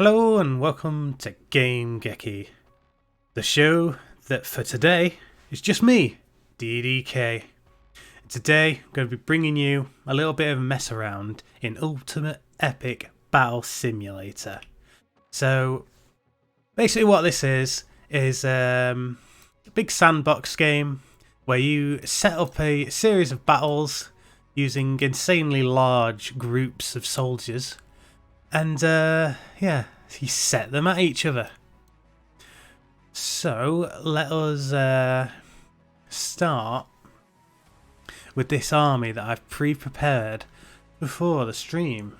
Hello and welcome to Game-Geki, the show that for today is just me, DDK. Today I'm going to be bringing you a little bit of a mess around in Ultimate Epic Battle Simulator. So basically what this is a big sandbox game where you set up a series of battles using insanely large groups of soldiers. And yeah, you set them at each other. So let us start with this army that I've pre-prepared before the stream.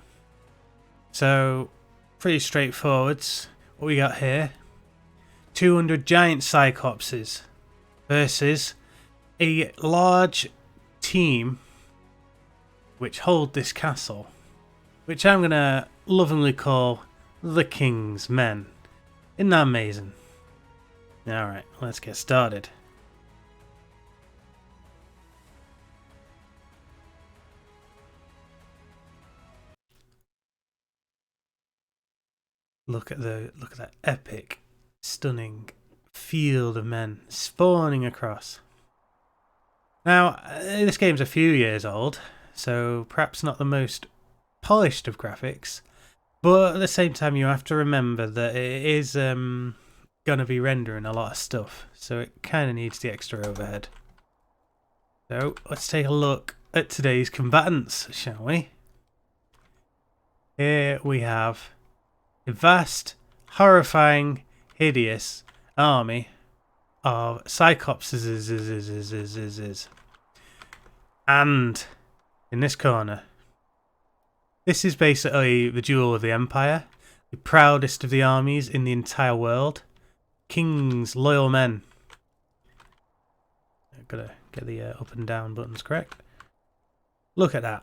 So pretty straightforward. What we got here: 200 giant cyclopses versus a large team which hold this castle, which I'm gonna lovingly call the King's Men. Isn't that amazing? Alright, let's get started. Look at that epic, stunning field of men spawning across. Now, this game's a few years old, so perhaps not the most polished of graphics, but at the same time you have to remember that it is going to be rendering a lot of stuff, so it kind of needs the extra overhead. So let's take a look at today's combatants, shall we? Here we have a vast, horrifying, hideous army of cyclopses. And in this corner, this is basically the jewel of the Empire, the proudest of the armies in the entire world. King's loyal men. I've got to get the up and down buttons correct. Look at that.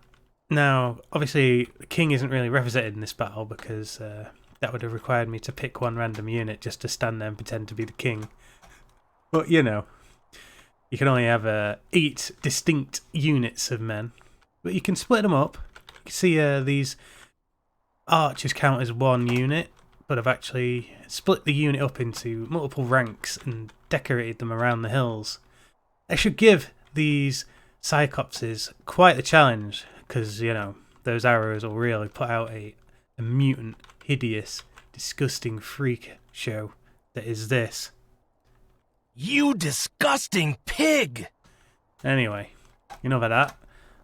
Now, obviously, the king isn't really represented in this battle because that would have required me to pick one random unit just to stand there and pretend to be the king. But, you know, you can only have 8 distinct units of men. But you can split them up. You can see these archers count as one unit, but I've actually split the unit up into multiple ranks and decorated them around the hills. I should give these cyclopses quite the challenge, because, you know, those arrows will really put out a mutant, hideous, disgusting freak show that is this. You disgusting pig! Anyway, enough of that.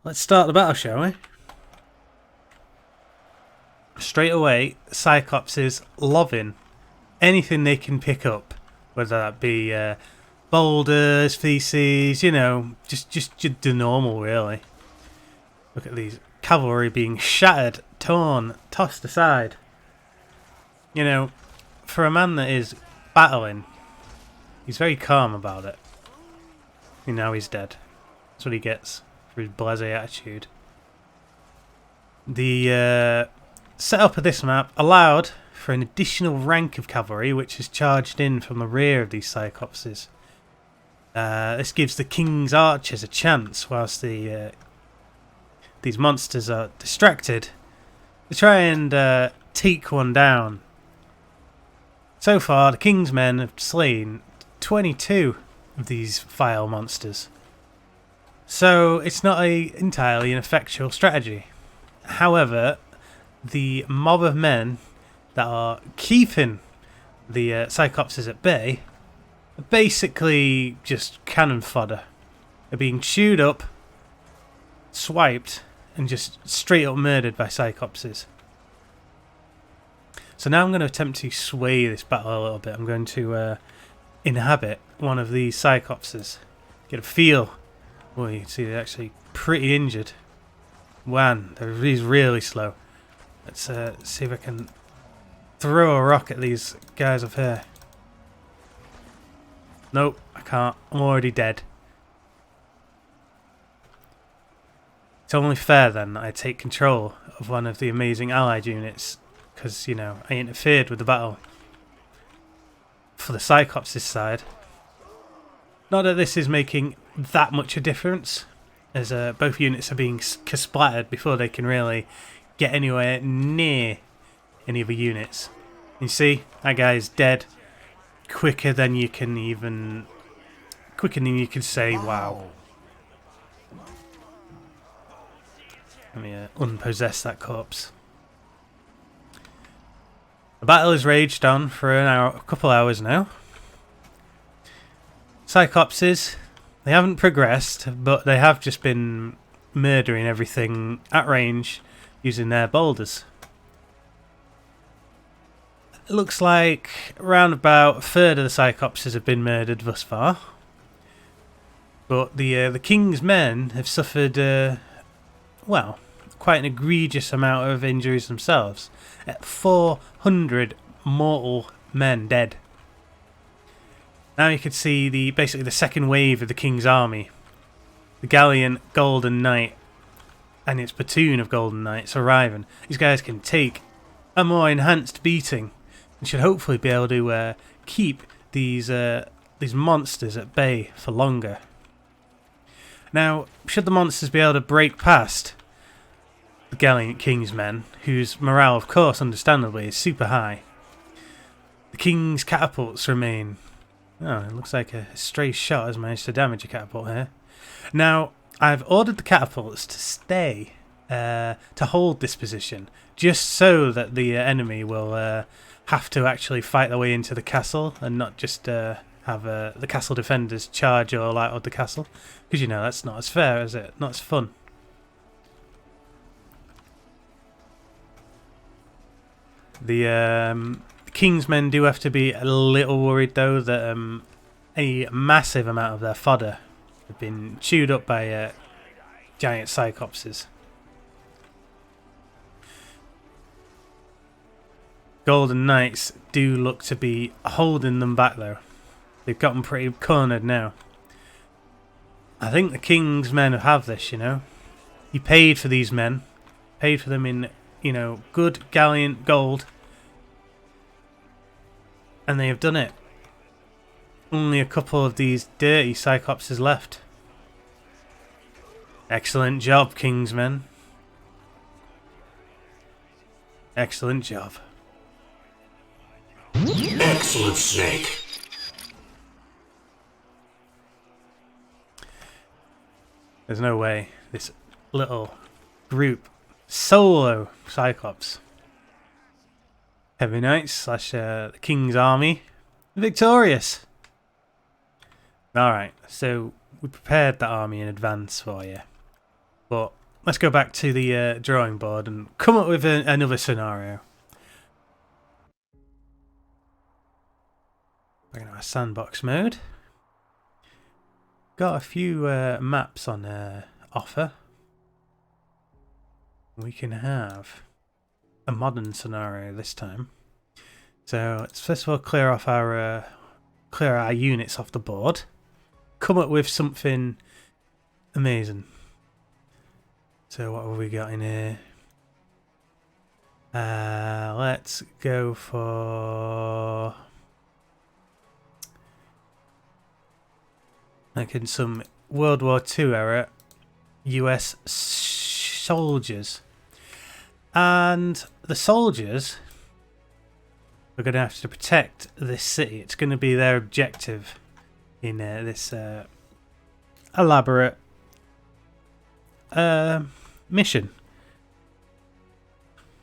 Let's start the battle, shall we? Straight away, Cyclopses loving anything they can pick up, whether that be boulders, feces, you know, just the normal, really. Look at these cavalry being shattered, torn, tossed aside. You know, for a man that is battling, he's very calm about it. And now he's dead. That's what he gets for his blasé attitude. The setup of this map allowed for an additional rank of cavalry which is charged in from the rear of these cyclopses. This gives the king's archers a chance whilst these monsters are distracted to try and take one down. So far, the king's men have slain 22 of these vile monsters. So it's not entirely an effectual strategy. However, the mob of men that are keeping the cyclopses at bay are basically just cannon fodder. They're being chewed up, swiped, and just straight up murdered by cyclopses. So now I'm going to attempt to sway this battle a little bit. I'm going to inhabit one of these cyclopses, get a feel. Well, you can see they're actually pretty injured. Man, he's really slow. Let's see if I can throw a rock at these guys up here. Nope, I can't. I'm already dead. It's only fair then that I take control of one of the amazing allied units, because, you know, I interfered with the battle for the Cyclops' side. Not that this is making that much a difference, as both units are being splattered before they can really get anywhere near any of the units. You see, that guy's dead quicker than you can say wow. Let me unpossess that corpse. The battle has raged on for a couple hours now. Cyclopses, they haven't progressed, but they have just been murdering everything at range using their boulders. It looks like around about a third of the Cyclopses have been murdered thus far. But the King's men have suffered, well, quite an egregious amount of injuries themselves. 400 mortal men dead. Now you can see basically the second wave of the King's army. The galleon Golden Knight and its platoon of Golden Knights arriving. These guys can take a more enhanced beating and should hopefully be able to keep these monsters at bay for longer. Now, should the monsters be able to break past the gallant King's men, whose morale, of course, understandably, is super high, the King's catapults remain. Oh, it looks like a stray shot has managed to damage a catapult here. Now, I've ordered the catapults to stay, to hold this position, just so that the enemy will have to actually fight their way into the castle and not just have the castle defenders charge all out of the castle. Because, you know, that's not as fair, is it? Not as fun. The King's men do have to be a little worried, though, that a massive amount of their fodder have been chewed up by giant Cyclopses. Golden Knights do look to be holding them back, though. They've gotten pretty cornered now. I think the King's men have this, you know. He paid for these men. Paid for them in, you know, good gallant gold. And they have done it. Only a couple of these dirty Cyclopses left. Excellent job, King's men. Excellent job. Excellent, Snake. There's no way this little group, solo Cyclops, Heavy Knights slash the King's army, victorious. Alright, so we prepared that army in advance for you. But let's go back to the drawing board and come up with another scenario. We're going to have sandbox mode. Got a few maps on offer. We can have a modern scenario this time. So let's first of all clear our units off the board. Come up with something amazing. So what have we got in here? Let's go for like in some World War II era US soldiers. And the soldiers are going to have to protect this city. It's going to be their objective in this elaborate mission.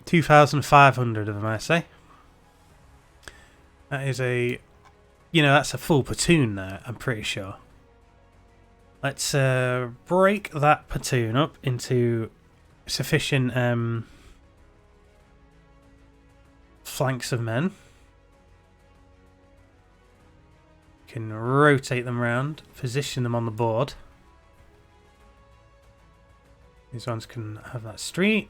2,500 of them, I say. That is that's a full platoon there, I'm pretty sure. Let's break that platoon up into sufficient flanks of men. Can rotate them around, position them on the board. These ones can have that street.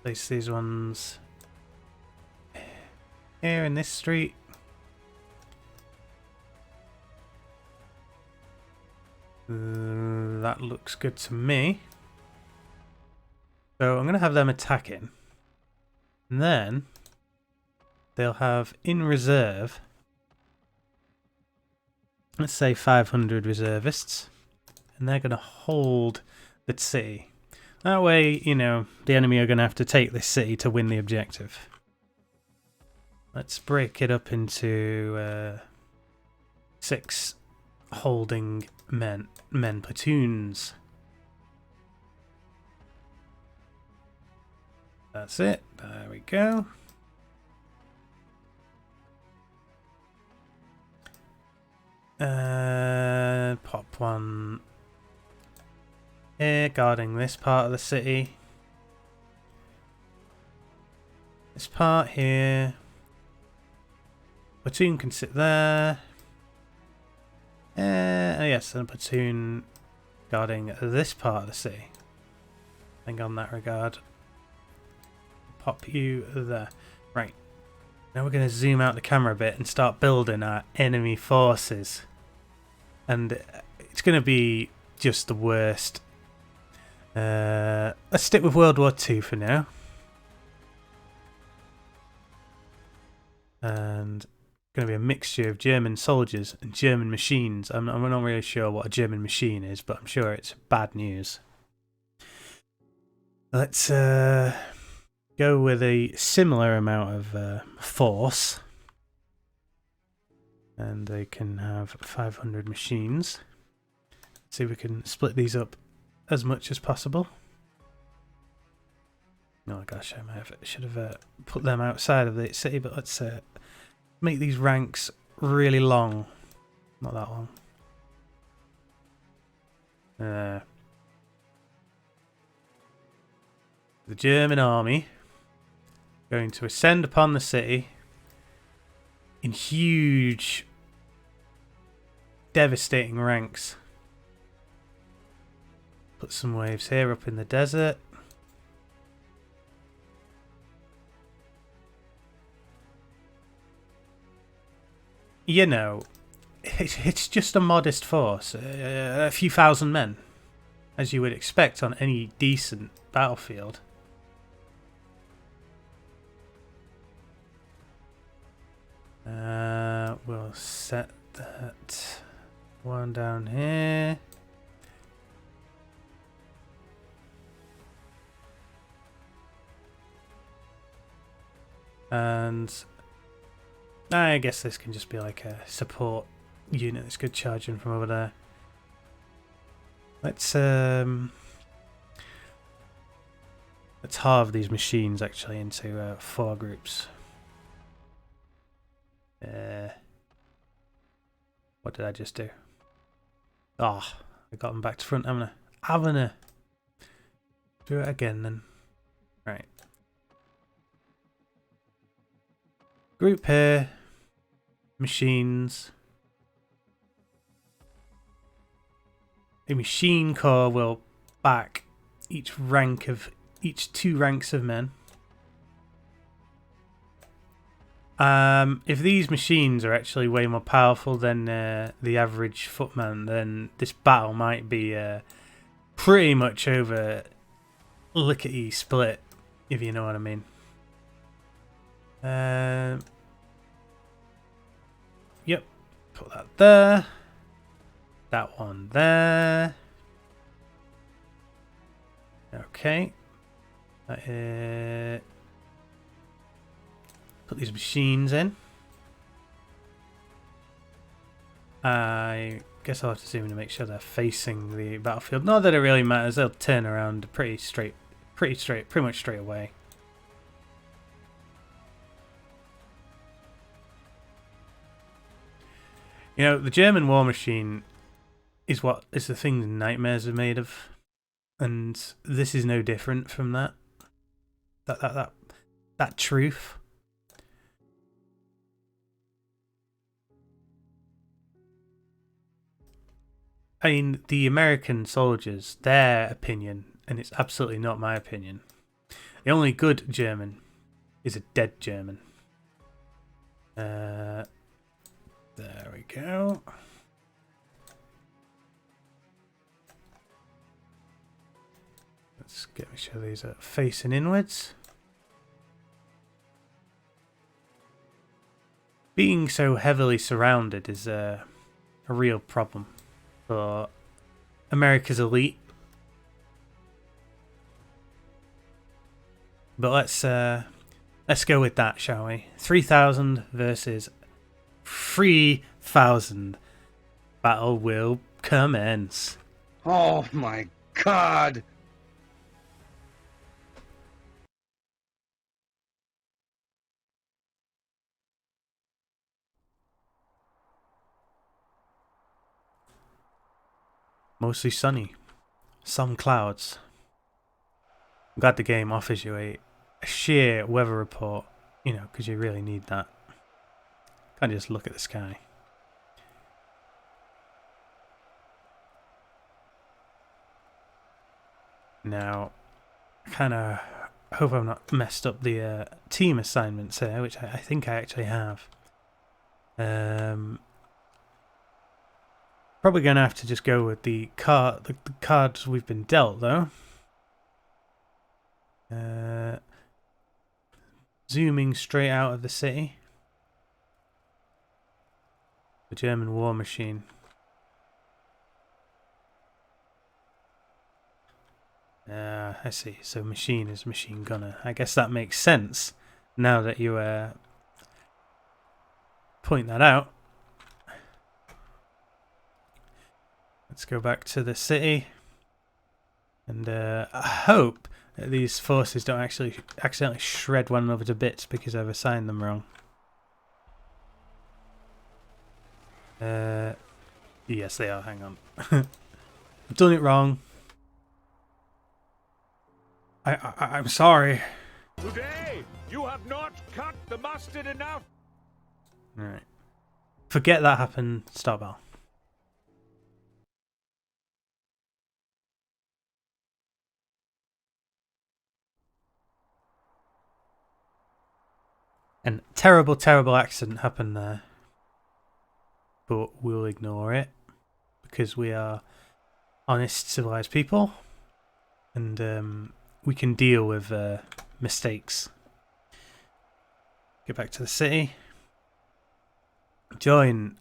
Place these ones here in this street. That looks good to me. So I'm going to have them attacking. And then they'll have in reserve, let's say 500 reservists. And they're going to hold the city. That way, you know, the enemy are going to have to take this city to win the objective. Let's break it up into 6 holding men platoons. That's it. There we go. Pop one here, guarding this part of the city. This part here. Platoon can sit there. Oh yes, and a platoon guarding this part of the city. I think on that regard. Pop you there. Right. Now we're going to zoom out the camera a bit and start building our enemy forces. And it's going to be just the worst. Let's stick with World War II for now. And going to be a mixture of German soldiers and German machines. I'm not really sure what a German machine is, but I'm sure it's bad news. Let's go with a similar amount of force. And they can have 500 machines. Let's see if we can split these up as much as possible. Oh gosh, I should have put them outside of the city, but let's make these ranks really long. Not that long. The German army going to ascend upon the city in huge, devastating ranks. Put some waves here up in the desert. You know, it's just a modest force, a few thousand men, as you would expect on any decent battlefield. We'll set that one down here. And I guess this can just be like a support unit that's good charging from over there. Let's halve these machines actually into 4 groups. What did I just do? Oh, I got them back to front, haven't I? Do it again then. Right. Group here. Machines. A machine corps will back each 2 ranks of men. If these machines are actually way more powerful than the average footman, then this battle might be pretty much over lickety split, if you know what I mean. Yep, put that there. That one there. Okay. Put these machines in. I guess I'll have to zoom in to make sure they're facing the battlefield. Not that it really matters, they'll turn around pretty much straight away. You know, the German war machine is the thing nightmares are made of. And this is no different from that. That truth. I mean, the American soldiers, their opinion, and it's absolutely not my opinion. The only good German is a dead German. There we go. Let's make sure these are facing inwards. Being so heavily surrounded is a real problem for America's elite. But let's Let's go with that, shall we? 3,000 versus 3,000. Battle will commence. Oh my god! Mostly sunny. Some clouds. I'm glad the game offers you a sheer weather report, you know, because you really need that. Can't just look at the sky. Now, I kind of hope I've not messed up the team assignments here, which I think I actually have. Probably going to have to just go with the cards we've been dealt, though. Zooming straight out of the city. The German war machine. I see. So machine is machine gunner. I guess that makes sense now that you point that out. Let's go back to the city. And I hope that these forces don't actually accidentally shred one another to bits because I've assigned them wrong. Yes, they are. Hang on. I've done it wrong. I'm sorry. Today, you have not cut the mustard enough. Alright. Forget that happened. Start bell. And terrible, terrible accident happened there. But we'll ignore it. Because we are honest, civilized people. And we can deal with mistakes. Get back to the city. Join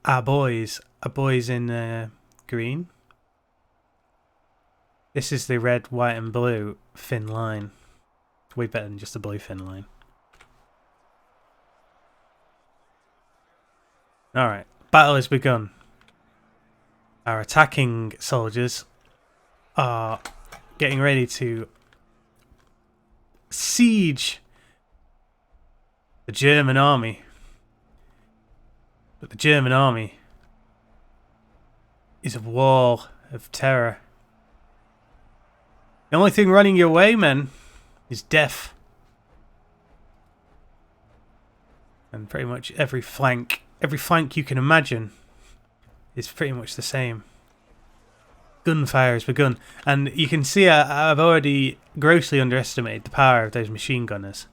our boys in green. This is the red, white and blue thin line. Way better than just the blue thin line. Alright, battle has begun. Our attacking soldiers are getting ready to siege the German army. But the German army is a wall of terror. The only thing running your way, men, is death. And pretty much every flank you can imagine is pretty much the same. Gunfire has begun, and you can see I've already grossly underestimated the power of those machine gunners.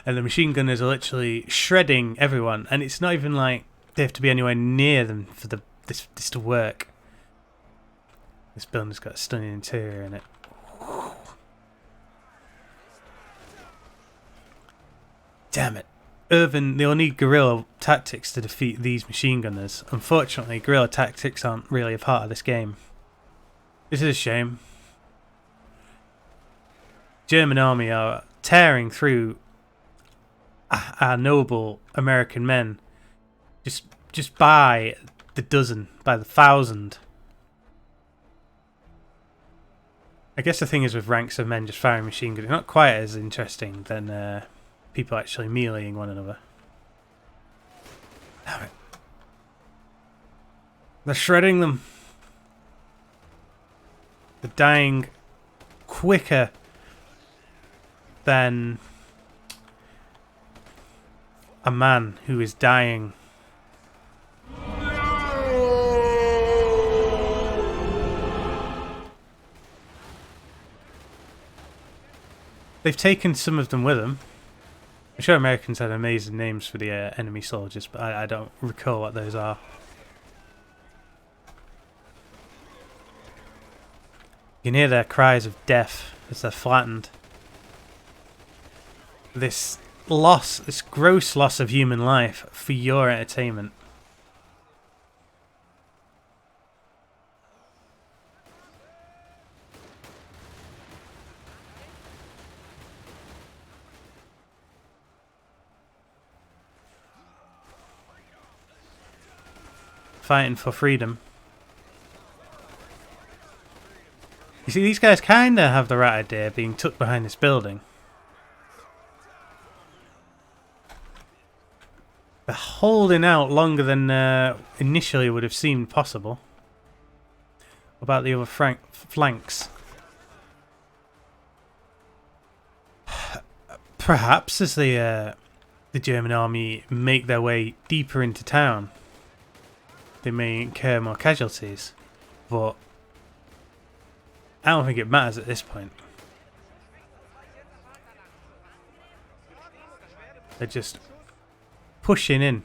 And the machine gunners are literally shredding everyone, and it's not even like they have to be anywhere near them for this to work. This building's got a stunning interior in it. Damn it. Irvin, they'll need guerrilla tactics to defeat these machine gunners. Unfortunately, guerrilla tactics aren't really a part of this game. This is a shame. German army are tearing through our noble American men. Just by the dozen, by the thousand. I guess the thing is with ranks of men just firing machine guns, it's not quite as interesting than people actually meleeing one another. Damn it. They're shredding them. They're dying quicker than a man who is dying. They've taken some of them with them. I'm sure Americans had amazing names for the enemy soldiers, but I don't recall what those are. You can hear their cries of death as they're flattened. This gross loss of human life for your entertainment. fighting for freedom. You see, these guys kind of have the right idea being tucked behind this building. They're holding out longer than initially would have seemed possible. What about the other flanks? Perhaps as the German army make their way deeper into town, they may incur more casualties, but I don't think it matters at this point. They're just pushing in.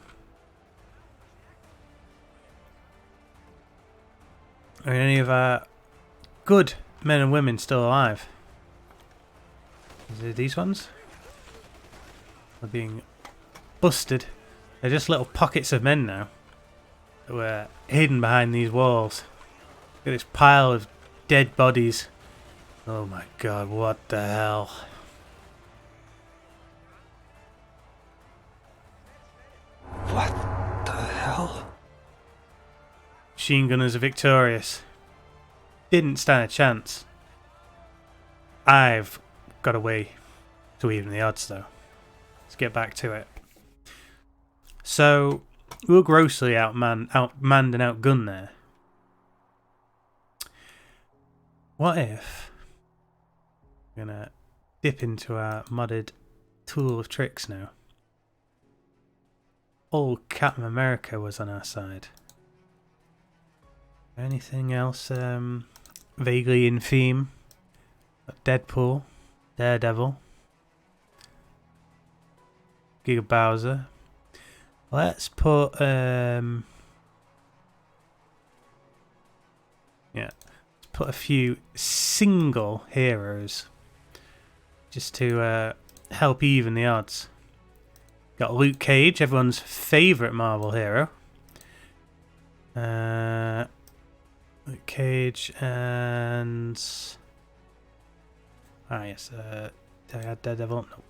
Are any of our good men and women still alive? Is it these ones? They're being busted. They're just little pockets of men now that were hidden behind these walls. Look at this pile of dead bodies. Oh my god, what the hell? What the hell? Machine gunners are victorious. Didn't stand a chance. I've got a way to even the odds though. Let's get back to it. So, we were grossly outmanned and outgunned there. What if we're gonna dip into our modded tool of tricks now? Old Captain America was on our side. Anything else vaguely in theme? Deadpool, Daredevil, Giga Bowser. Let's put put a few single heroes just to help even the odds. Got Luke Cage, everyone's favourite Marvel hero. Luke Cage and yes, did I add Daredevil? No.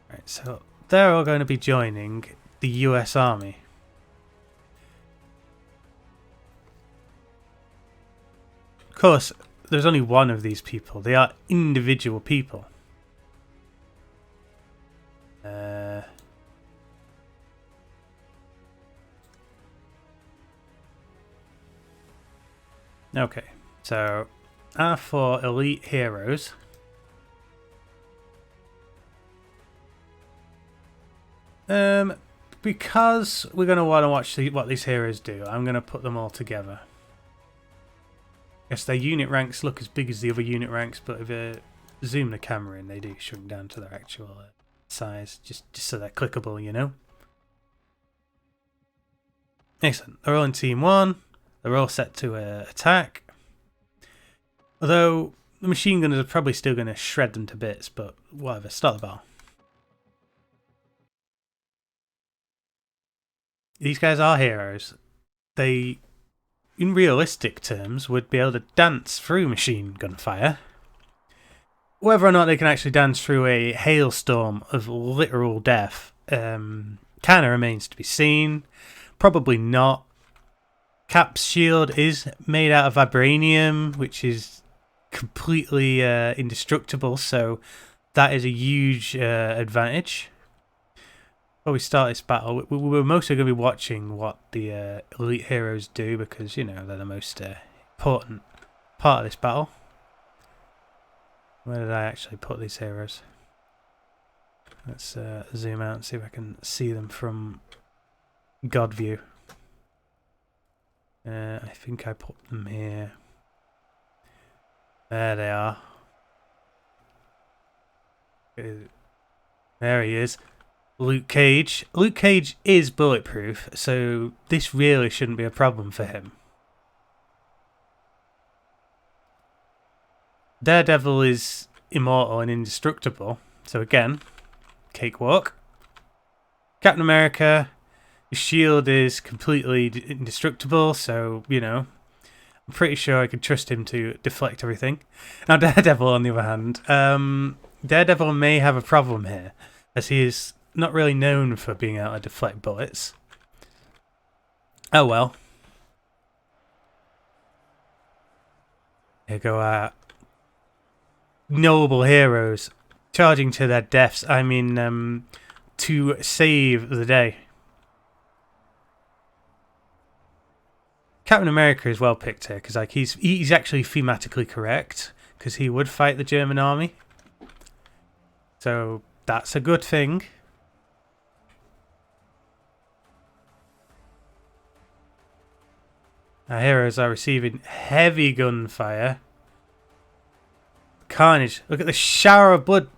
Right, so they're all going to be joining the US Army. Of course, there's only one of these people. They are individual people. Okay, so our 4 elite heroes. Because we're going to want to watch what these heroes do, I'm going to put them all together. Yes, their unit ranks look as big as the other unit ranks, but if you zoom the camera in, they do shrink down to their actual size, just so they're clickable, you know? Excellent. They're all in Team 1. They're all set to attack. Although, the machine gunners are probably still going to shred them to bits, but whatever. Start the ball. These guys are heroes. They, in realistic terms, would be able to dance through machine gun fire. Whether or not they can actually dance through a hailstorm of literal death kind of remains to be seen. Probably not. Cap's shield is made out of vibranium, which is completely indestructible, so that is a huge advantage. Before we start this battle, we're mostly going to be watching what the elite heroes do because, you know, they're the most important part of this battle. Where did I actually put these heroes? Let's zoom out and see if I can see them from God view. I think I put them here. There they are. There he is. Luke Cage. Luke Cage is bulletproof, so this really shouldn't be a problem for him. Daredevil is immortal and indestructible, so again, cakewalk. Captain America, his shield is completely indestructible, so, you know, I'm pretty sure I could trust him to deflect everything. Now, Daredevil, on the other hand, Daredevil may have a problem here, as he is not really known for being able to deflect bullets. Oh well. Here go our noble heroes charging to their deaths. I mean, to save the day. Captain America is well picked here because like he's actually thematically correct because he would fight the German army. So that's a good thing. Our heroes are receiving heavy gunfire. Carnage. Look at the shower of blood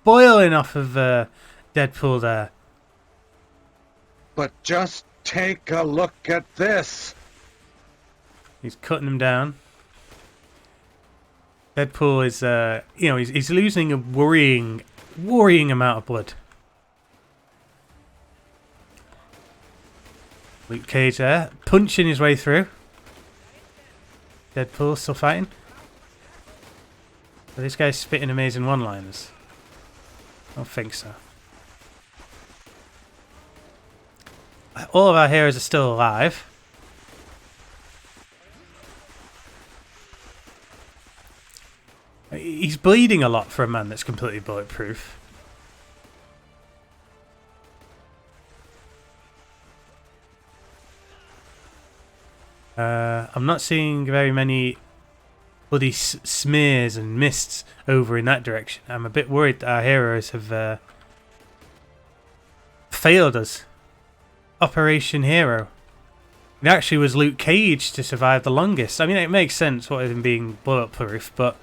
boiling off of Deadpool there. But just take a look at this. He's cutting them down. Deadpool is, he's losing a worrying amount of blood. Luke Cage there, punching his way through. Deadpool still fighting. Are these guys spitting amazing one-liners? I don't think so. All of our heroes are still alive. He's bleeding a lot for a man that's completely bulletproof. I'm not seeing very many bloody smears and mists over in that direction. I'm a bit worried that our heroes have failed us. Operation Hero. It actually was Luke Cage to survive the longest. I mean, it makes sense with him being bulletproof, but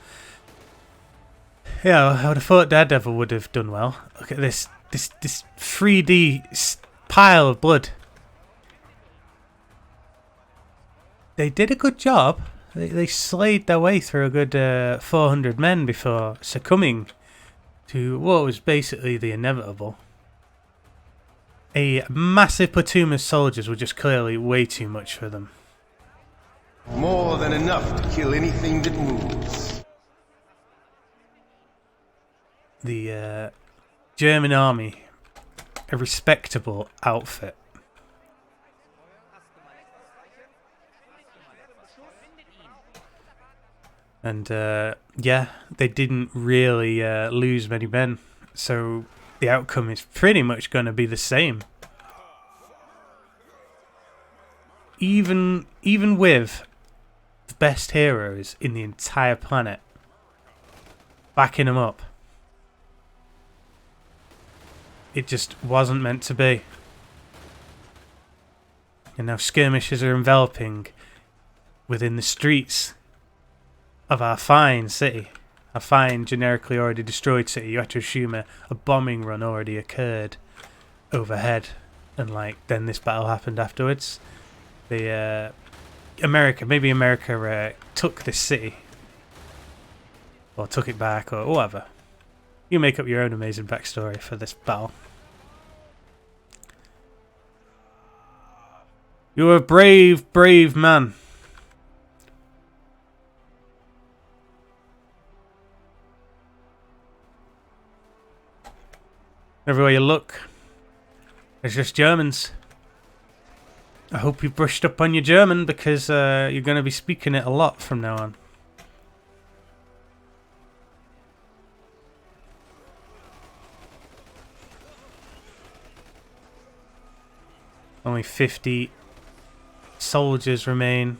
yeah, I would have thought Daredevil would have done well. Look at this 3D pile of blood. They did a good job. They slayed their way through a good 400 men before succumbing to what was basically the inevitable. A massive platoon of soldiers were just clearly way too much for them. More than enough to kill anything that moves. The German army, a respectable outfit. And yeah, they didn't really lose many men, so the outcome is pretty much going to be the same. Even with the best heroes in the entire planet backing them up, it just wasn't meant to be. And now skirmishes are enveloping within the streets of our fine city. A fine, generically already destroyed city. You have to assume a bombing run already occurred overhead. And then this battle happened afterwards. Maybe America took this city. Or took it back, or whatever. You make up your own amazing backstory for this battle. You're a brave, brave man. Everywhere you look, there's just Germans. I hope you brushed up on your German because you're going to be speaking it a lot from now on. Only 50 soldiers remain.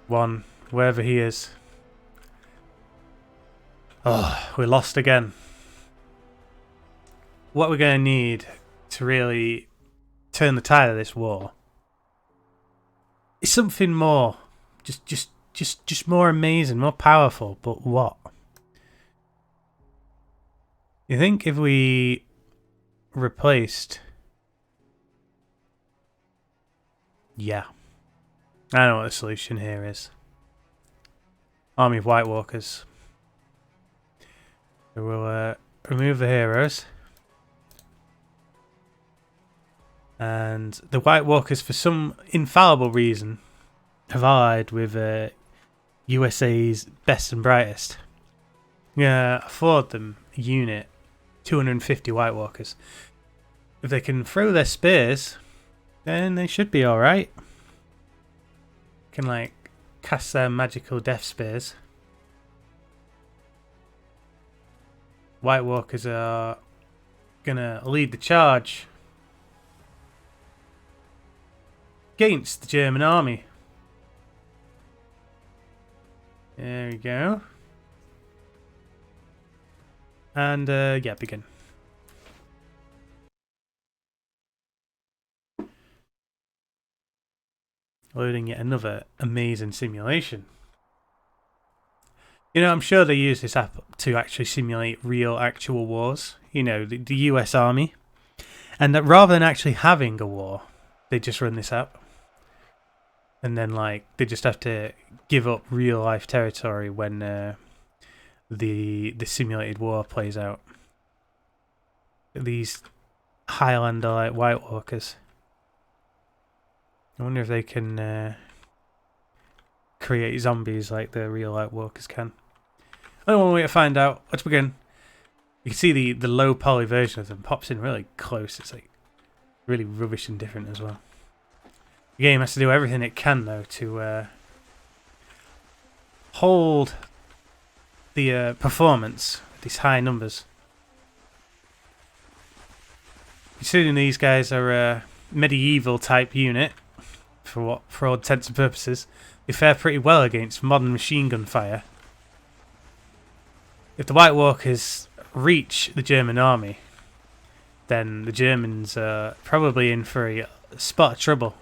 One, wherever he is. Oh, we lost again. What we're going to need to really turn the tide of this war is something more. Just more amazing, more powerful. But what? You think if we replaced... Yeah. I know what the solution here is. Army of White Walkers. So we'll remove the heroes. And the White Walkers, for some infallible reason, have allied with USA's best and brightest. Yeah, afford them a unit, 250 White Walkers. If they can throw their spears then they should be alright. Can, like, cast their magical death spears. White Walkers are gonna lead the charge against the German army. There we go. And, yeah, begin. Loading yet another amazing simulation. You know, I'm sure they use this app to actually simulate real, actual wars. You know, the US Army. And that rather than actually having a war, they just run this app. And then, like, they just have to give up real-life territory when the simulated war plays out. These Highlander, like, White Walkers. I wonder if they can create zombies like the real White Walkers can. Only one way to find out. Let's begin. You can see the low poly version of them pops in really close. It's like really rubbish and different as well. The game has to do everything it can though to hold the performance at these high numbers. Considering these guys are a medieval type unit, for all intents and purposes, they fare pretty well against modern machine gun fire. If the White Walkers reach the German army, then the Germans are probably in for a spot of trouble.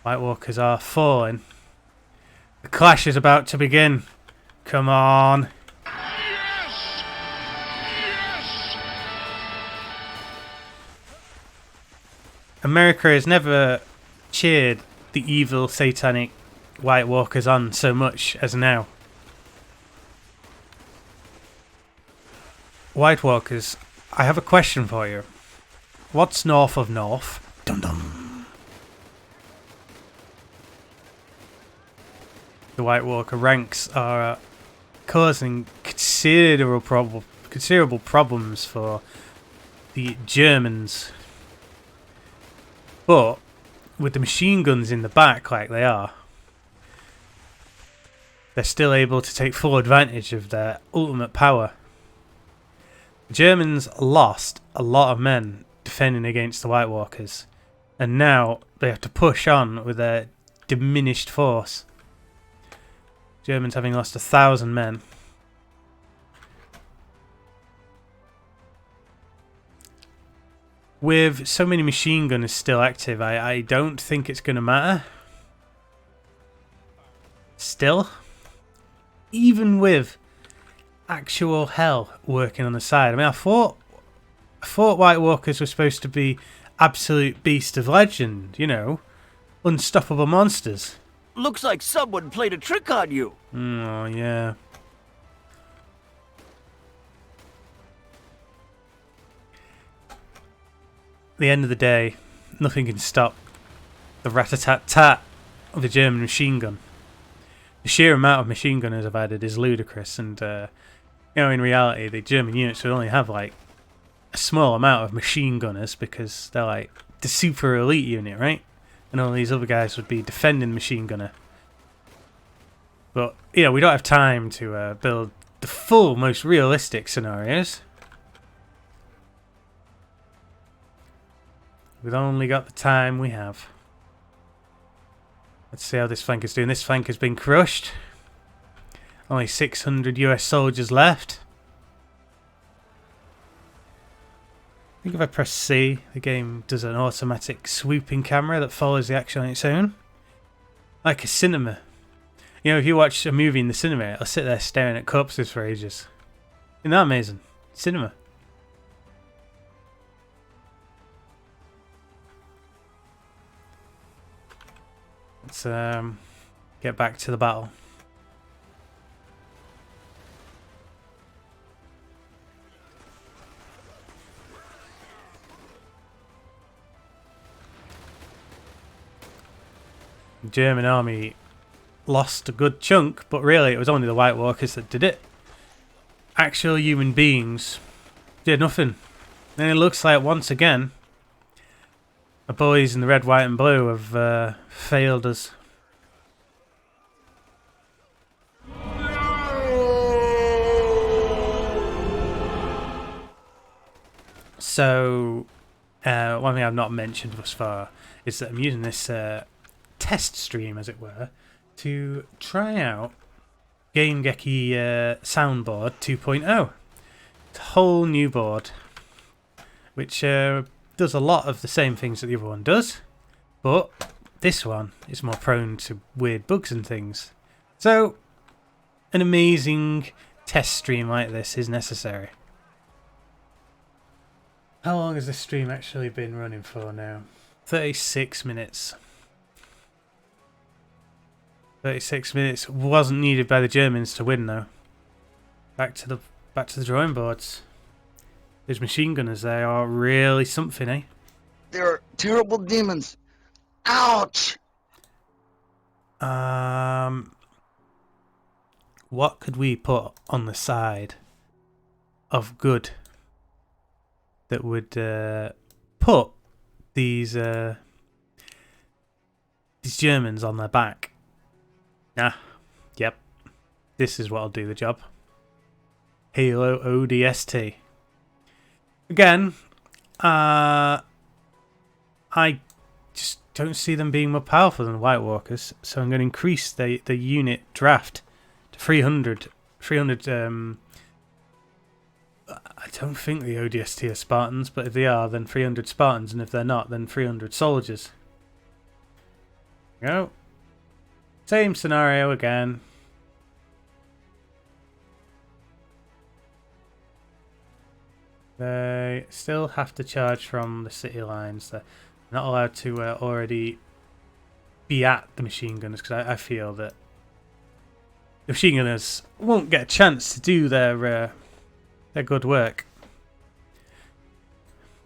White Walkers are falling. The clash is about to begin. Come on. Yes! Yes! America has never cheered the evil satanic White Walkers on so much as now. White Walkers, I have a question for you. What's north of north? Dum dum. The White Walker ranks are causing considerable problems for the Germans. But with the machine guns in the back like they are, they're still able to take full advantage of their ultimate power. The Germans lost a lot of men defending against the White Walkers, and now they have to push on with their diminished force. Germans having lost 1,000 men. With so many machine gunners still active, I don't think it's going to matter. Still, even with actual hell working on the side. I mean, I thought White Walkers were supposed to be absolute beast of legend, you know, unstoppable monsters. Looks like someone played a trick on you. Oh, yeah. At the end of the day, nothing can stop the rat-a-tat-tat of the German machine gun. The sheer amount of machine gunners I've added is ludicrous, and you know, in reality, the German units would only have like a small amount of machine gunners because they're like the super elite unit, right? And all these other guys would be defending machine gunner. But you know, we don't have time to build the full, most realistic scenarios. We've only got the time we have. Let's see how this flank is doing. This flank has been crushed. Only 600 US soldiers left. I think if I press C, the game does an automatic swooping camera that follows the action on its own. Like a cinema. You know, if you watch a movie in the cinema, I'll sit there staring at corpses for ages. Isn't that amazing? Cinema. Let's get back to the battle. The German army lost a good chunk, but really it was only the White Walkers that did it. Actual human beings did nothing. And it looks like once again The boys in the red, white and blue have failed us. So, one thing I've not mentioned thus far is that I'm using this test stream, as it were, to try out Game-Geki Soundboard 2.0. It's a whole new board, which does a lot of the same things that the other one does, but this one is more prone to weird bugs and things. So, an amazing test stream like this is necessary. How long has this stream actually been running for now? 36 minutes. 36 minutes wasn't needed by the Germans to win, though. Back to the drawing boards. Those machine gunners, they are really something, eh? They're terrible demons. Ouch! What could we put on the side of good that would put these Germans on their back? Yep. This is what'll do the job. Halo ODST. Again, I just don't see them being more powerful than the White Walkers, so I'm going to increase the unit draft to 300. I don't think the ODST are Spartans, but if they are, then 300 Spartans, and if they're not, then 300 soldiers. Go. Same scenario again. They still have to charge from the city lines. They're not allowed to already be at the machine gunners, because I feel that the machine gunners won't get a chance to do their good work.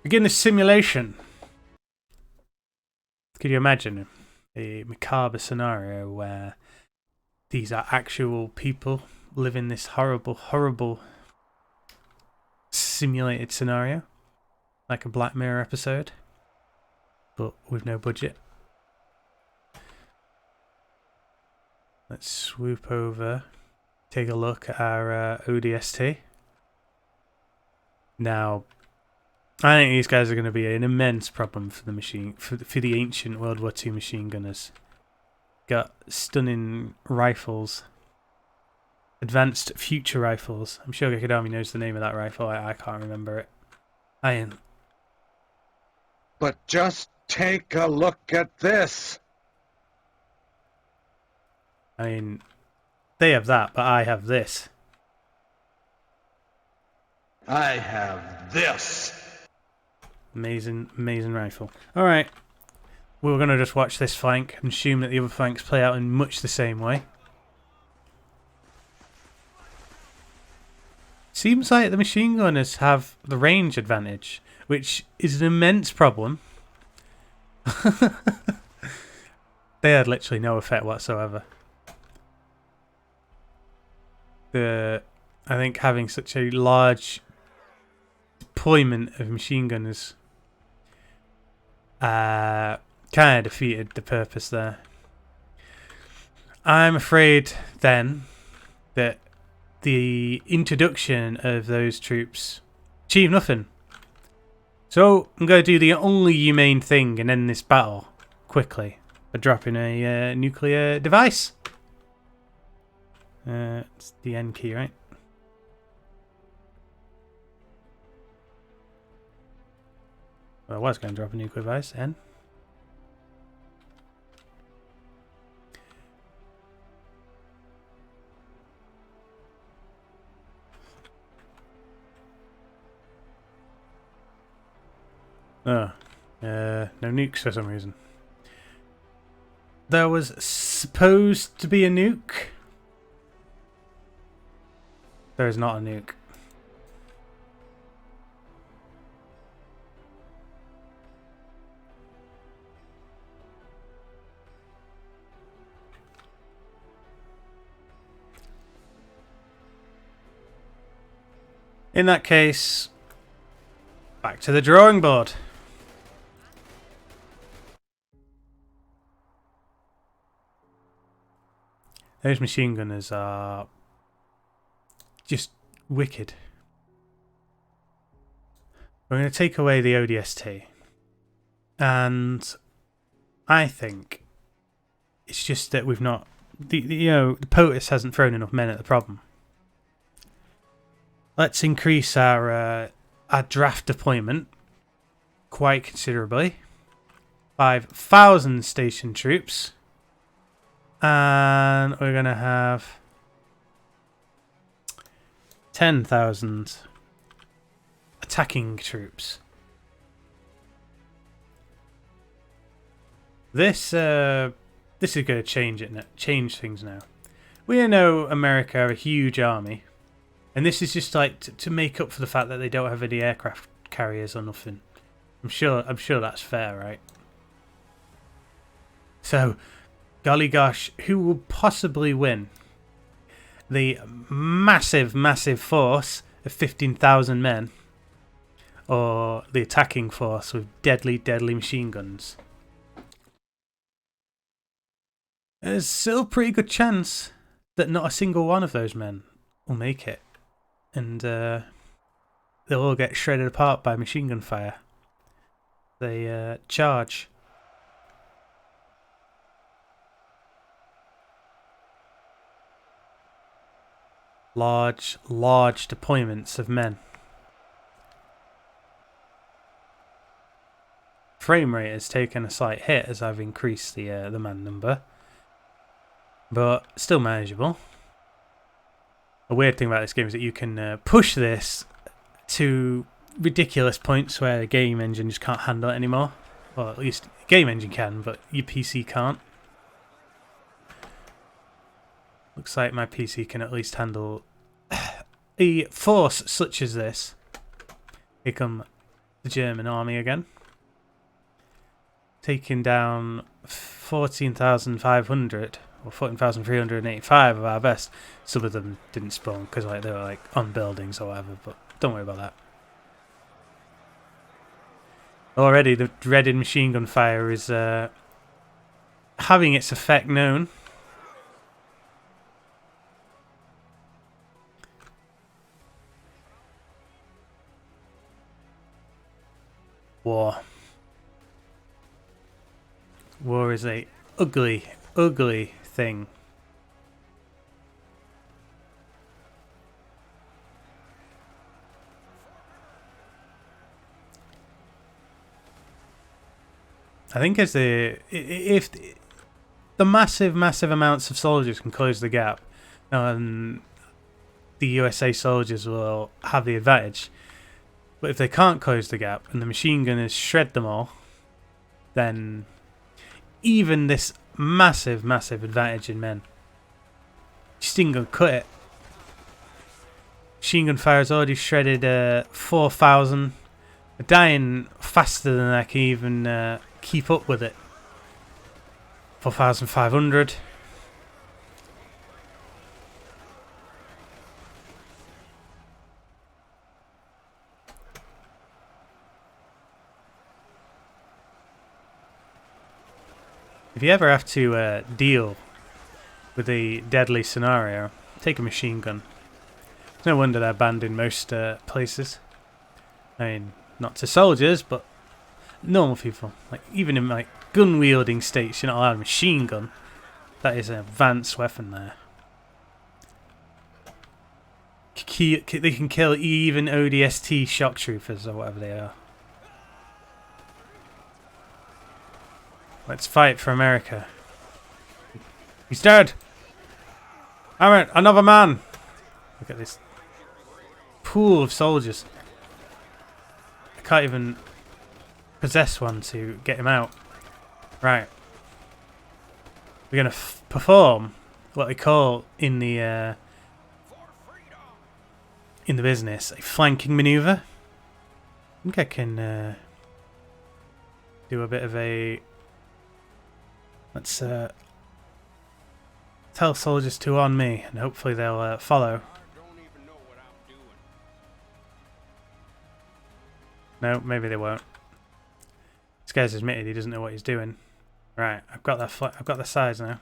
Begin the simulation. Could you imagine a macabre scenario where these are actual people living this horrible, horrible simulated scenario, like a Black Mirror episode, but with no budget? Let's swoop over, take a look at our ODST. Now, I think these guys are going to be an immense problem for the ancient World War II machine gunners. Got stunning rifles, advanced future rifles. I'm sure Gekidami knows the name of that rifle. I can't remember it. Iron. But just take a look at this. I mean, they have that, but I have this. I have this. Amazing, amazing rifle. Alright. We're going to just watch this flank and assume that the other flanks play out in much the same way. Seems like the machine gunners have the range advantage, which is an immense problem. They had literally no effect whatsoever. I think having such a large deployment of machine gunners kind of defeated the purpose there. I'm afraid then that the introduction of those troops achieved nothing. So I'm going to do the only humane thing and end this battle quickly by dropping a nuclear device. It's the N key, right? Well, I was going to drop a nuclear device, N. Oh, no nukes for some reason. There was supposed to be a nuke. There is not a nuke. In that case, back to the drawing board. Those machine gunners are just wicked. We're going to take away the ODST. And I think it's just that we've not... the POTUS hasn't thrown enough men at the problem. Let's increase our draft deployment quite considerably. 5,000 station troops. And we're going to have 10,000 attacking troops. This is going to change things now. We know America are a huge army, and this is just like to make up for the fact that they don't have any aircraft carriers or nothing. I'm sure that's fair, right? So, golly gosh, who will possibly win? The massive, massive force of 15,000 men, or the attacking force with deadly, deadly machine guns? There's still a pretty good chance that not a single one of those men will make it. And they'll all get shredded apart by machine gun fire. They charge. Large, large deployments of men. Frame rate has taken a slight hit as I've increased the man number. But still manageable. A weird thing about this game is that you can push this to ridiculous points where the game engine just can't handle it anymore. Well, at least the game engine can, but your PC can't. Looks like my PC can at least handle a force such as this. Here come the German army again. Taking down 14,500. Or 14,385 of our best. Some of them didn't spawn because they were on buildings or whatever, but don't worry about that. Already the dreaded machine gun fire is having its effect known. War. War is a ugly, ugly thing. I think if the massive amounts of soldiers can close the gap, the USA soldiers will have the advantage. But if they can't close the gap and the machine gunners shred them all, then even this massive advantage in men just ain't gonna cut it. Machine gun fire has already shredded 4,000. They're dying faster than I can even keep up with it. 4,500. If you ever have to deal with a deadly scenario, take a machine gun. It's no wonder they're banned in most places. I mean, not to soldiers, but normal people. Even in gun-wielding states, you're not allowed a machine gun. That is an advanced weapon there. They can kill even ODST shock troopers or whatever they are. Let's fight for America. He's dead! Alright, another man! Look at this pool of soldiers. I can't even possess one to get him out. Right. We're going to perform what they call in the business a flanking maneuver. I think I can do a bit of a... Let's tell soldiers to on me, and hopefully they'll follow. No, maybe they won't. This guy's admitted he doesn't know what he's doing. Right, I've got that. I've got the size now.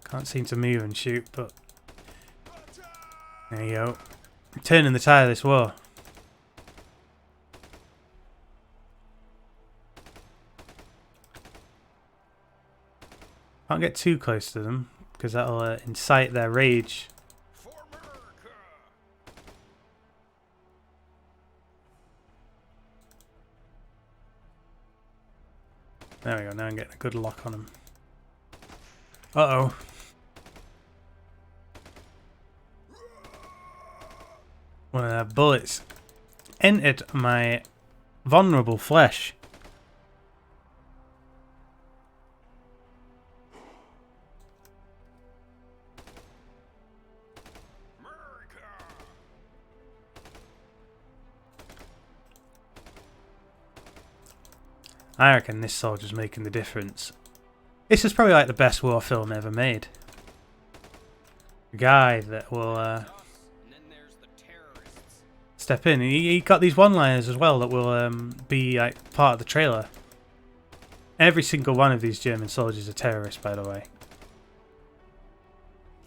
Can't seem to move and shoot, but there you go. Turning the tide of this war. Can't get too close to them because that'll incite their rage. There we go, now I'm getting a good lock on him. Uh-oh. One of their bullets entered my vulnerable flesh. I reckon this soldier's making the difference. This is probably like the best war film ever made. The guy that will step in. He got these one-liners as well that will be like part of the trailer. Every single one of these German soldiers are terrorists, by the way.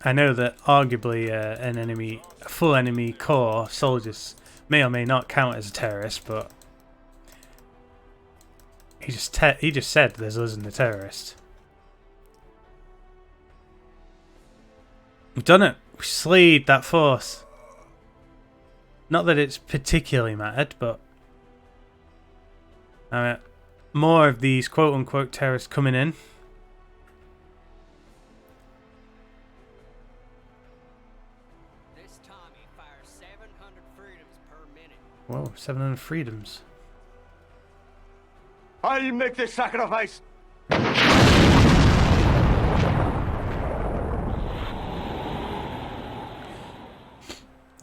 I know that arguably a full enemy corps of soldiers may or may not count as a terrorist, but he just said there's us and the terrorist. We've done it. We slayed that force. Not that it's particularly mattered, but more of these quote-unquote terrorists coming in. This Tommy fires 700 freedoms per minute. Whoa, 700 freedoms. I'll make the sacrifice.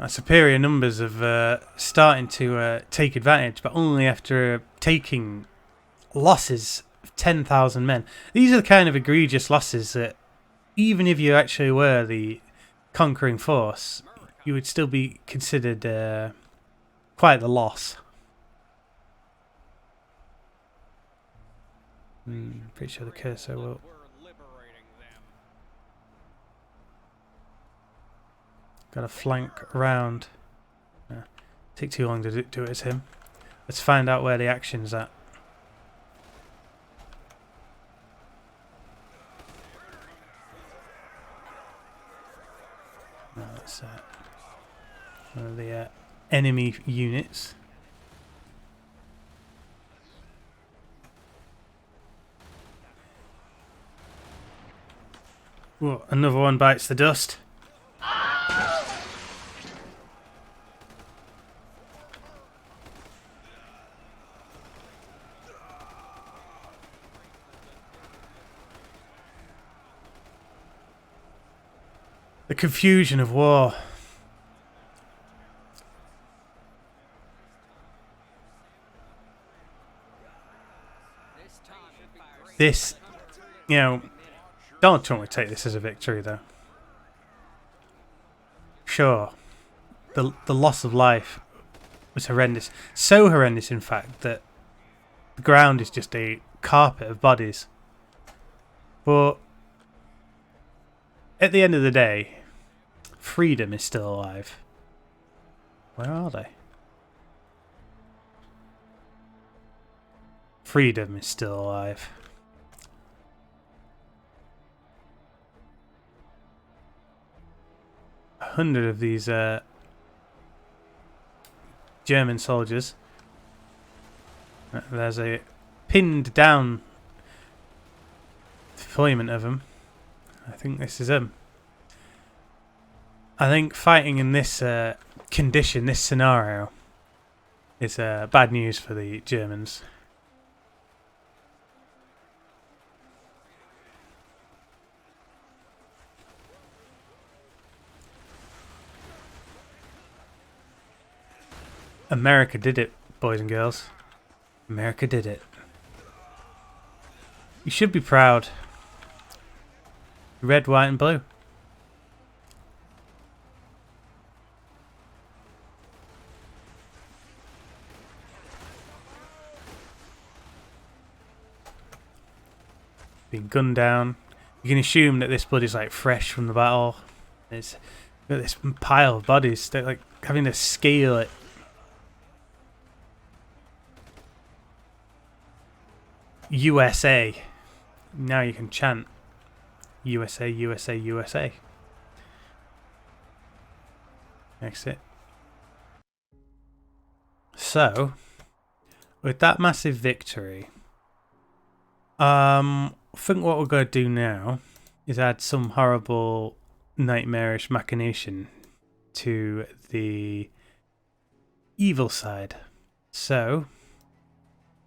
Superior numbers of starting to take advantage, but only after taking losses of 10,000 men. These are the kind of egregious losses that even if you actually were the conquering force, you would still be considered quite the loss. Pretty sure the cursor will. Got to flank around. Take too long to do it as him. Let's find out where the action's at. No, that's one of the enemy units. Whoa, another one bites the dust. The confusion of war. This, you know, Donald Trump would take this as a victory, though. Sure, the loss of life was horrendous. So horrendous, in fact, that the ground is just a carpet of bodies. But at the end of the day, freedom is still alive. Where are they? Freedom is still alive. A 100 of these German soldiers. There's a pinned down deployment of them. I think this is him. I think fighting in this condition, this scenario, is bad news for the Germans. America did it, boys and girls. America did it. You should be proud. Red, white and blue. Being gunned down. You can assume that this blood is like fresh from the battle. It's got this pile of bodies. They're like having to scale it. USA. Now you can chant USA, USA, USA. Exit. So, with that massive victory, I think what we're going to do now is add some horrible, nightmarish machination to the evil side. So,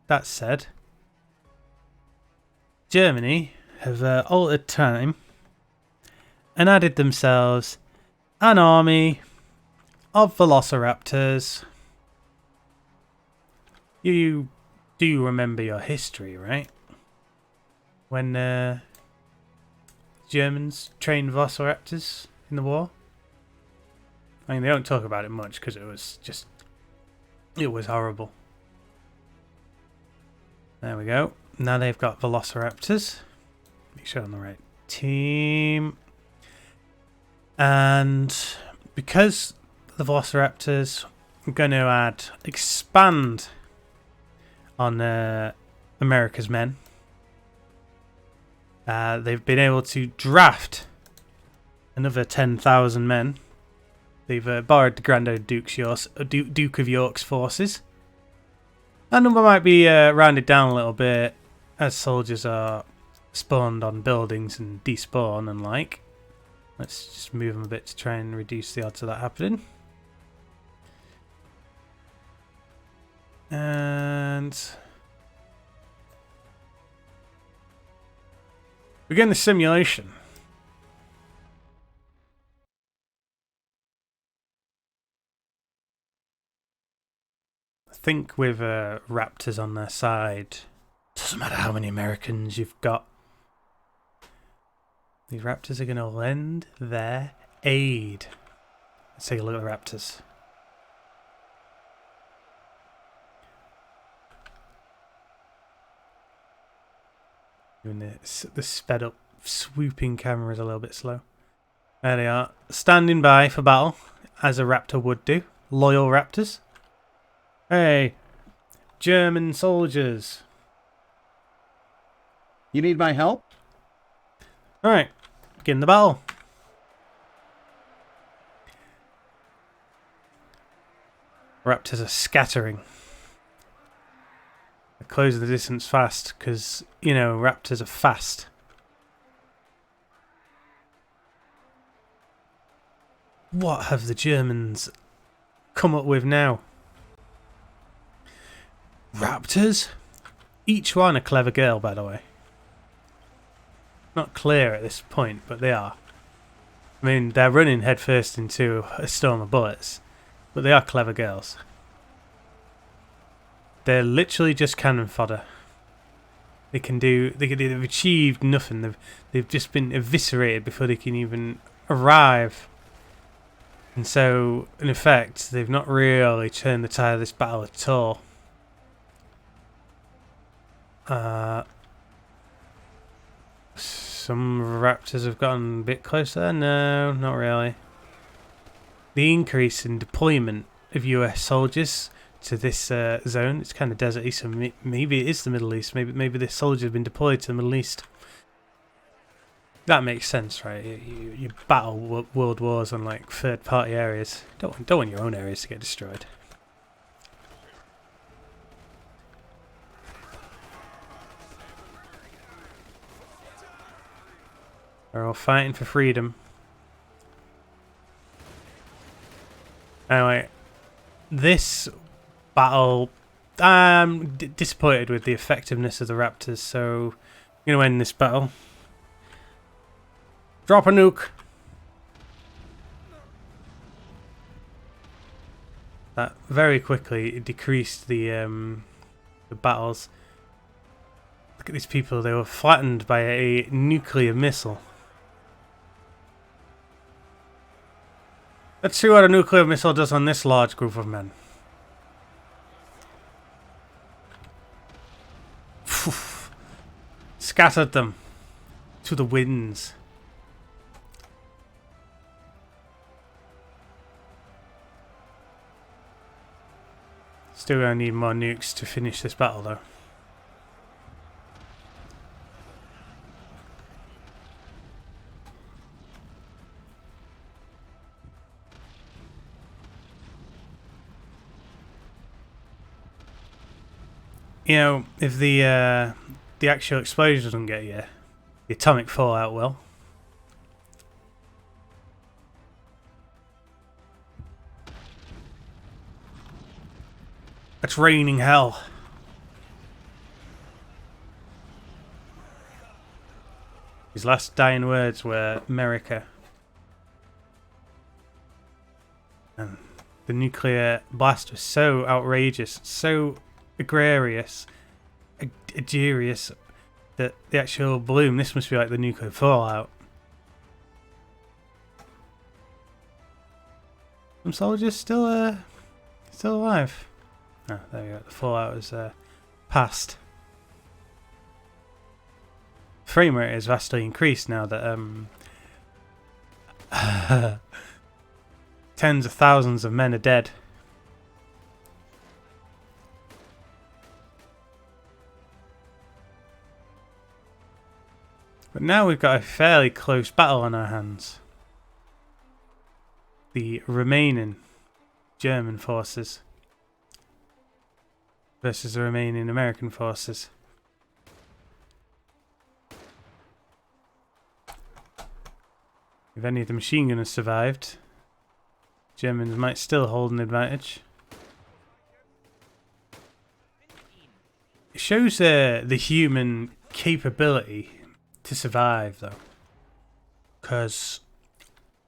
that said, Germany have altered time and added themselves an army of velociraptors. You do remember your history, right? When Germans trained velociraptors in the war? I mean, they don't talk about it much because it was horrible. There we go. Now they've got velociraptors. Make sure I'm on the right team. And because the velociraptors, I'm going to expand on America's men. They've been able to draft another 10,000 men. They've borrowed the Grand Old Duke of York's forces. That number might be rounded down a little bit as soldiers are spawned on buildings and despawn and like. Let's just move them a bit to try and reduce the odds of that happening. And begin the simulation. I think with raptors on their side, doesn't matter how many Americans you've got, these raptors are going to lend their aid. Let's take a look at the raptors. Doing the sped up swooping camera is a little bit slow. There they are, standing by for battle, as a raptor would do. Loyal raptors. Hey, German soldiers. You need my help? Alright, begin the battle. Raptors are scattering. They're closing the distance fast because, you know, raptors are fast. What have the Germans come up with now? Raptors? Each one a clever girl, by the way. Not clear at this point, but they are. I mean, they're running headfirst into a storm of bullets, but they are clever girls. They're literally just cannon fodder. They've achieved nothing. They've just been eviscerated before they can even arrive. And so, in effect, they've not really turned the tide of this battle at all. Some raptors have gotten a bit closer. No, not really. The increase in deployment of US soldiers to this zone, it's kind of deserty, so maybe it is the Middle East. Maybe the soldiers have been deployed to the Middle East. That makes sense, right? You battle world wars on like third-party areas. Don't want your own areas to get destroyed. They're all fighting for freedom. Anyway, this battle, I'm disappointed with the effectiveness of the raptors, so I'm going to end this battle. Drop a nuke. That very quickly decreased the battles. Look at these people, they were flattened by a nuclear missile. Let's see what a nuclear missile does on this large group of men. Scattered them. to the winds. Still gonna need more nukes to finish this battle though. You know, if the actual explosion doesn't get you, the atomic fallout will. It's raining hell. His last dying words were America. And the nuclear blast was so outrageous, so egregious, that the actual bloom, this must be like the nuclear fallout. Some soldiers still alive. Oh, there we go. The fallout is passed. Frame rate is vastly increased now that tens of thousands of men are dead. But now we've got a fairly close battle on our hands. The remaining German forces versus the remaining American forces. If any of the machine gunners survived, Germans might still hold an advantage. It shows the human capability to survive though, because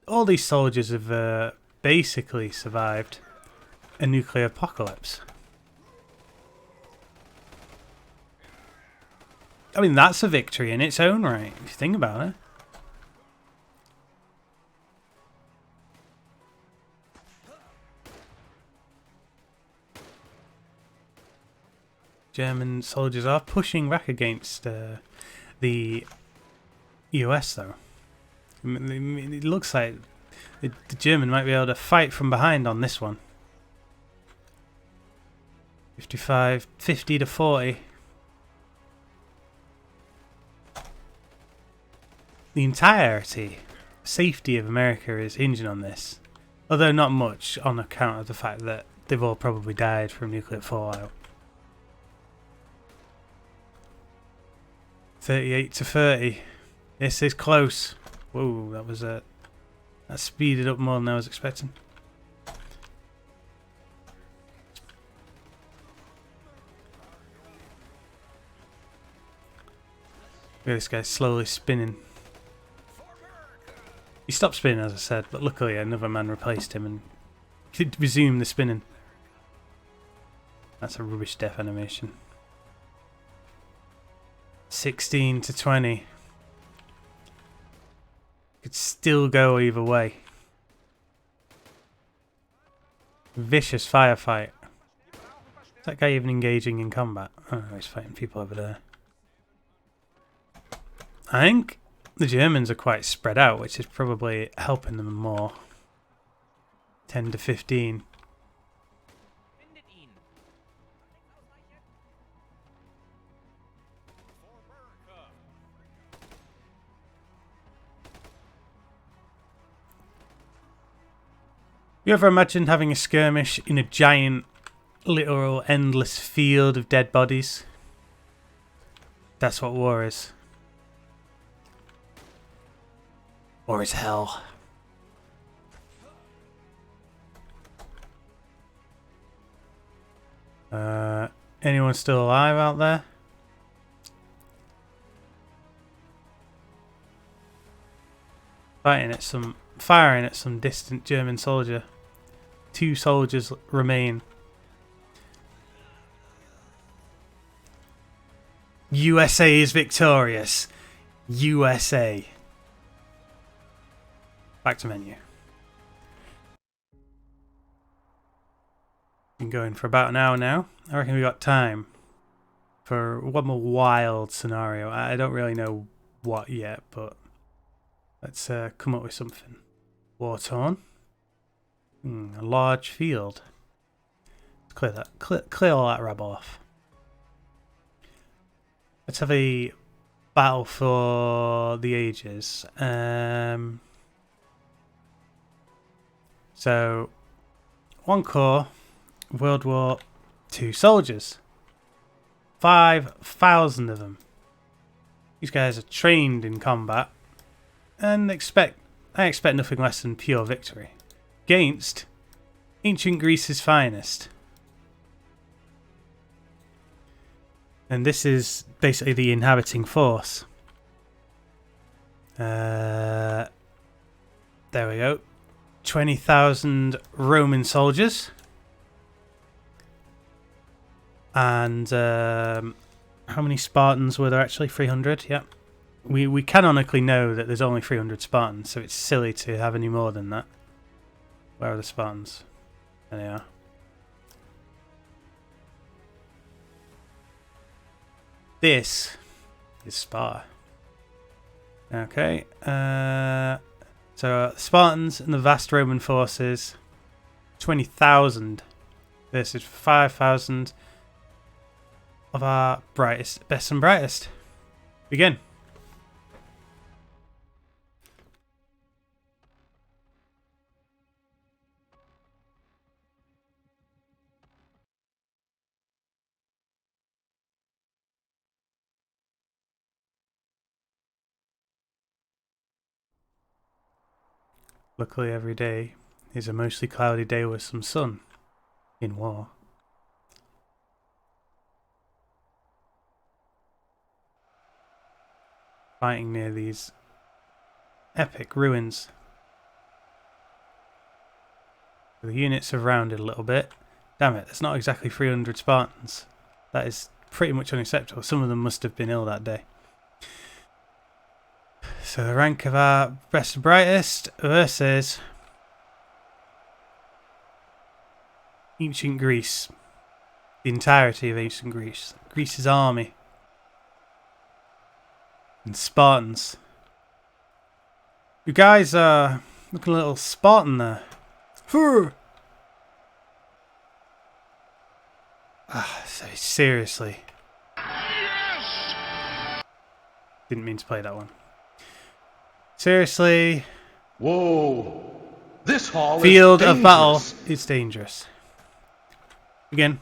all these soldiers have basically survived a nuclear apocalypse. I mean, that's a victory in its own right, if you think about it. German soldiers are pushing back against the US, though. It looks like the German might be able to fight from behind on this one. 50 to 40. The entirety, safety of America is hinging on this, although not much on account of the fact that they've all probably died from nuclear fallout. 38 to 30. This is close. Whoa, that was that speeded up more than I was expecting. Look at this guy slowly spinning. He stopped spinning, as I said, but luckily another man replaced him and could resume the spinning. That's a rubbish death animation. 16 to 20. Could still go either way. Vicious firefight. Is that guy even engaging in combat? Oh, he's fighting people over there. I think the Germans are quite spread out, which is probably helping them more. 10 to 15. You ever imagined having a skirmish in a giant, literal, endless field of dead bodies? That's what war is. War is hell. Anyone still alive out there? Firing at some distant German soldier. 2 soldiers remain. USA is victorious. USA. Back to menu. Been going for about an hour now. I reckon we got time for one more wild scenario. I don't really know what yet, but let's come up with something. War-torn. A large field. Let's clear that. Clear all that rabble off. Let's have a battle for the ages. So, 1 corps, World War II soldiers. 5,000 of them. These guys are trained in combat and I expect nothing less than pure victory against ancient Greece's finest. And this is basically the inhabiting force. There we go. 20,000 Roman soldiers. And how many Spartans were there actually? 300, yep. We canonically know that there's only 300 Spartans, so it's silly to have any more than that. Where are the Spartans? There they are. This is Sparta. Okay. So Spartans and the vast Roman forces, 20,000 versus 5,000 of our best and brightest. Begin. Luckily, every day is a mostly cloudy day with some sun in war. Fighting near these epic ruins. The units have rounded a little bit. Damn it, it's not exactly 300 Spartans. That is pretty much unacceptable. Some of them must have been ill that day. So the rank of our best and brightest versus ancient Greece. The entirety of ancient Greece. Greece's army. And Spartans. You guys are looking a little Spartan there. So seriously. Didn't mean to play that one. Seriously. Whoa. This hall Field is of battle dangerous. is dangerous. Again.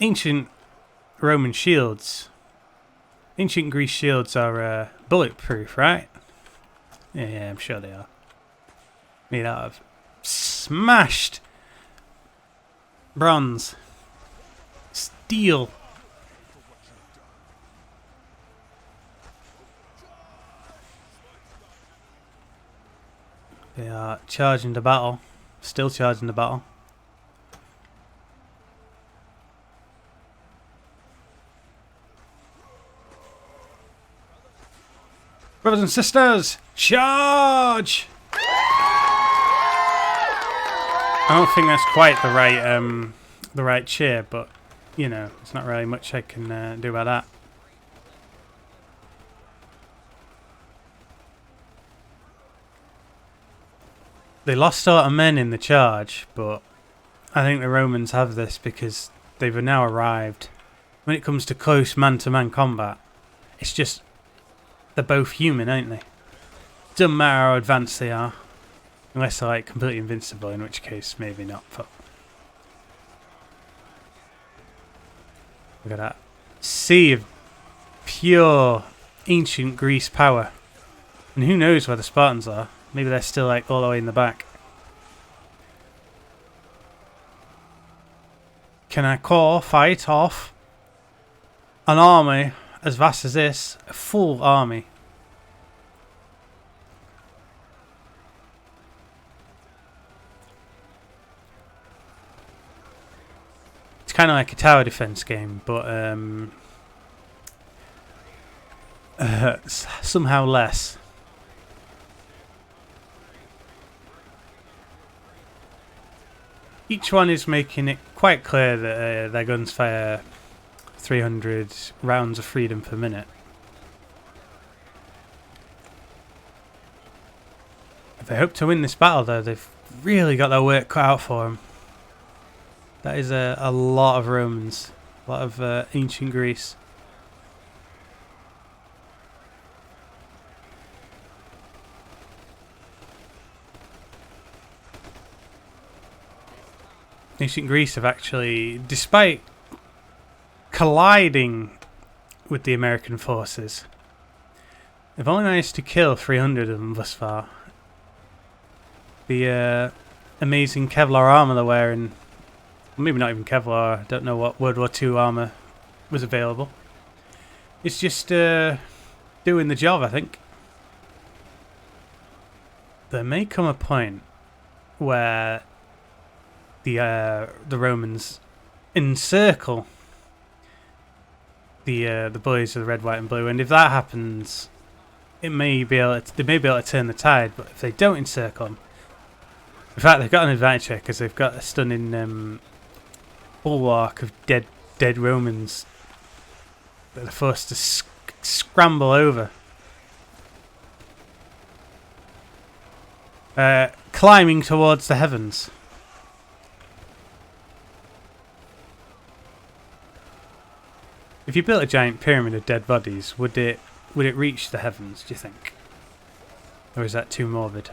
Ancient Roman shields. Ancient Greece shields are bulletproof, right? Yeah, I'm sure they are. Made out of smashed bronze. Steel. They are charging the battle. Still charging the battle. Brothers and sisters, charge! I don't think that's quite the right cheer, but you know, there's not really much I can do about that. They lost a lot of men in the charge, but I think the Romans have this because they've now arrived. When it comes to close man-to-man combat, it's just they're both human, aren't they? Doesn't matter how advanced they are, unless they're like completely invincible, in which case maybe not. But look at that sea of pure ancient Greece power, and who knows where the Spartans are? Maybe they're still like all the way in the back. Can a corps fight off an army as vast as this? A full army. It's kind of like a tower defense game, but somehow less. Each one is making it quite clear that their guns fire 300 rounds of freedom per minute. If they hope to win this battle, though, they've really got their work cut out for them. That is a lot of Romans, a lot of ancient Greece. Ancient Greece have actually, despite colliding with the American forces, they've only managed to kill 300 of them thus far. The amazing Kevlar armour they're wearing, maybe not even Kevlar, I don't know what World War II armour was available. It's just doing the job, I think. There may come a point where the Romans encircle the boys of the red, white, and blue, and if that happens, they may be able to turn the tide. But if they don't encircle them, in fact, they've got an advantage here because they've got a stunning bulwark of dead Romans that they're forced to scramble over, climbing towards the heavens. If you built a giant pyramid of dead bodies, would it reach the heavens, do you think? Or is that too morbid?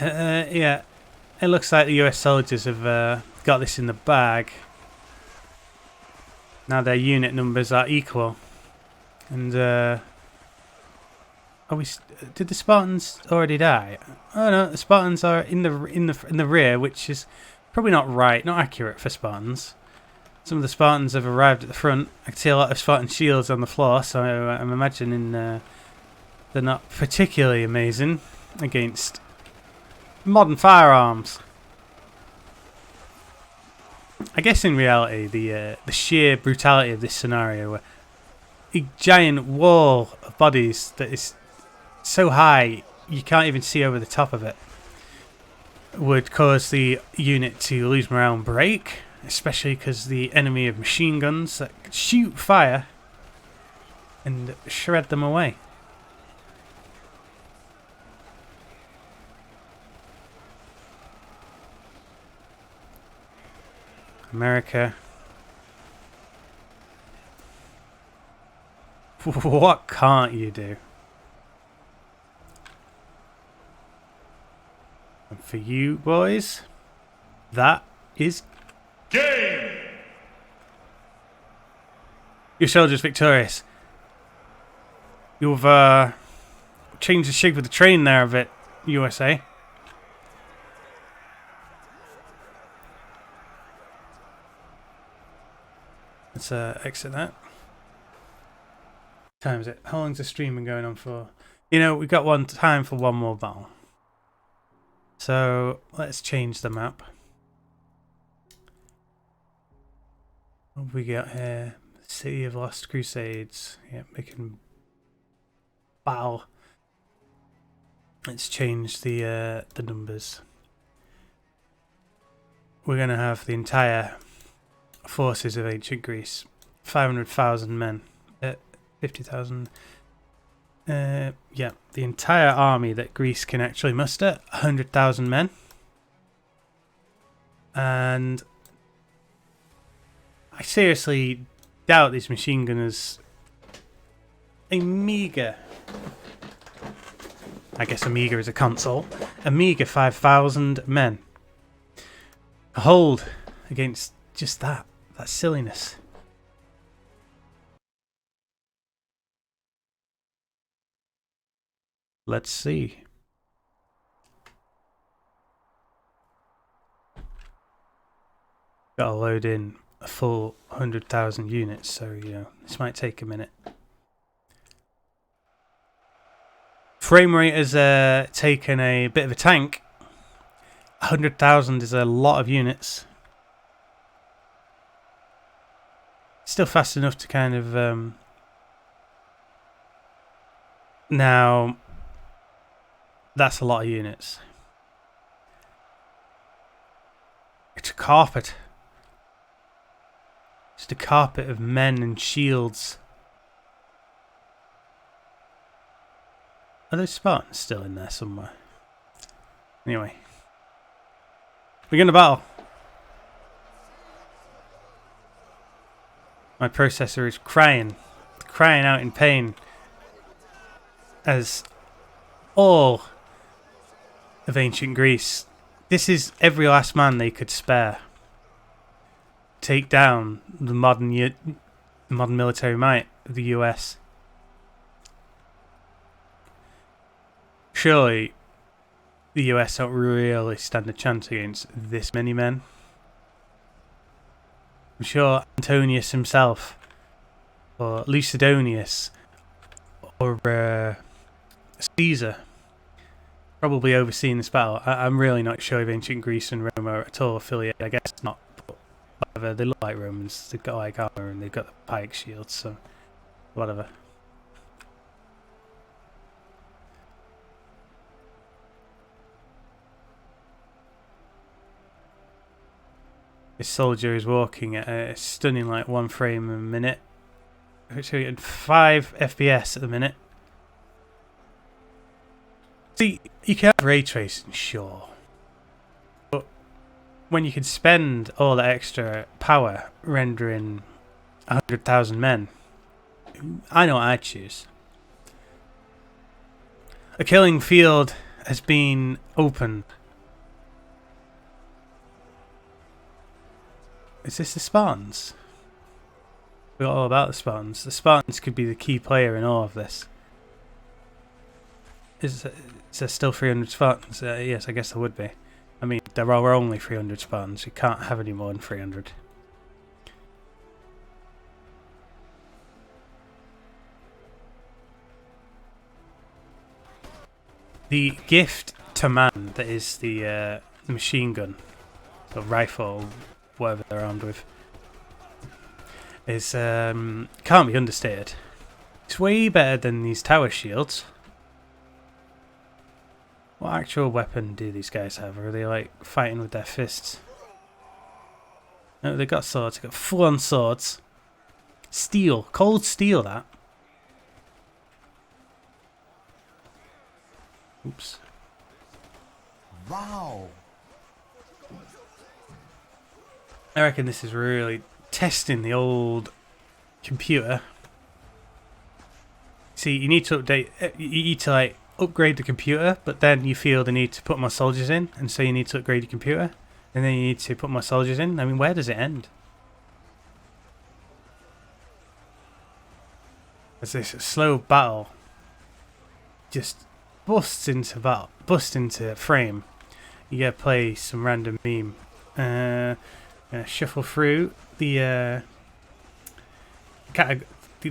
Yeah, it looks like the US soldiers have got this in the bag. Now their unit numbers are equal, and did the Spartans already die? Oh no, the Spartans are in the rear, which is probably not right, not accurate for Spartans. Some of the Spartans have arrived at the front. I can see a lot of Spartan shields on the floor, so I'm imagining they're not particularly amazing against modern firearms. I guess in reality, the sheer brutality of this scenario, where a giant wall of bodies that is so high you can't even see over the top of it, would cause the unit to lose morale and break, especially because the enemy have machine guns that shoot fire and shred them away. America. What can't you do? And for you boys, that is Game! your soldiers victorious. You've changed the shape of the train there a bit, USA. Let's exit that. What time is it? How long's the stream been going on for? You know, we've got time for one more battle. So let's change the map. What have we got here? City of Lost Crusades. Yep, we can battle. Let's change the numbers. We're gonna have the entire forces of ancient Greece, 500,000 men, 50,000. Yeah, the entire army that Greece can actually muster, 100,000 men. And I seriously doubt these machine gunners. A meager, I guess Amiga is a console, a meager 5,000 men. Hold against just that silliness. Let's see. Gotta load in a full 100,000 units, so you know, this might take a minute. Frame rate has taken a bit of a tank. 100,000 is a lot of units. Still fast enough to kind of Now, that's a lot of units. It's a carpet. Just a carpet of men and shields. Are those Spartans still in there somewhere? Anyway. We're going to battle. My processor is crying out in pain as all of ancient Greece, this is every last man they could spare. Take down the modern military might of the US. Surely the US don't really stand a chance against this many men. I'm sure Antonius himself, or Lucidonius, or Caesar, probably overseeing this battle. I'm really not sure if ancient Greece and Rome are at all affiliated. I guess not, but whatever. They look like Romans. They've got like armor and they've got the pike shields, so whatever. This soldier is walking at a stunning like 1 frame a minute. Actually at 5 FPS at the minute. See, you can have ray tracing, sure. But when you can spend all that extra power rendering 100,000 men, I know what I'd choose. A killing field has been opened. Is this the Spartans? We got all about the Spartans. The Spartans could be the key player in all of this. Is there still 300 Spartans? Yes, I guess there would be. I mean, there are only 300 Spartans. You can't have any more than 300. The gift to man that is the machine gun, the rifle, whatever they're armed with, is can't be understated. It's way better than these tower shields. What actual weapon do these guys have? Or are they like fighting with their fists? No, they've got swords. They've got full-on swords. Steel, cold steel. That. Oops. Wow. I reckon this is really testing the old computer. See, you need to update. You need to like upgrade the computer, but then you feel the need to put more soldiers in, and so you need to upgrade your computer, and then you need to put more soldiers in. I mean, where does it end? As this slow battle just busts into frame, you gotta play some random meme. Gonna shuffle through the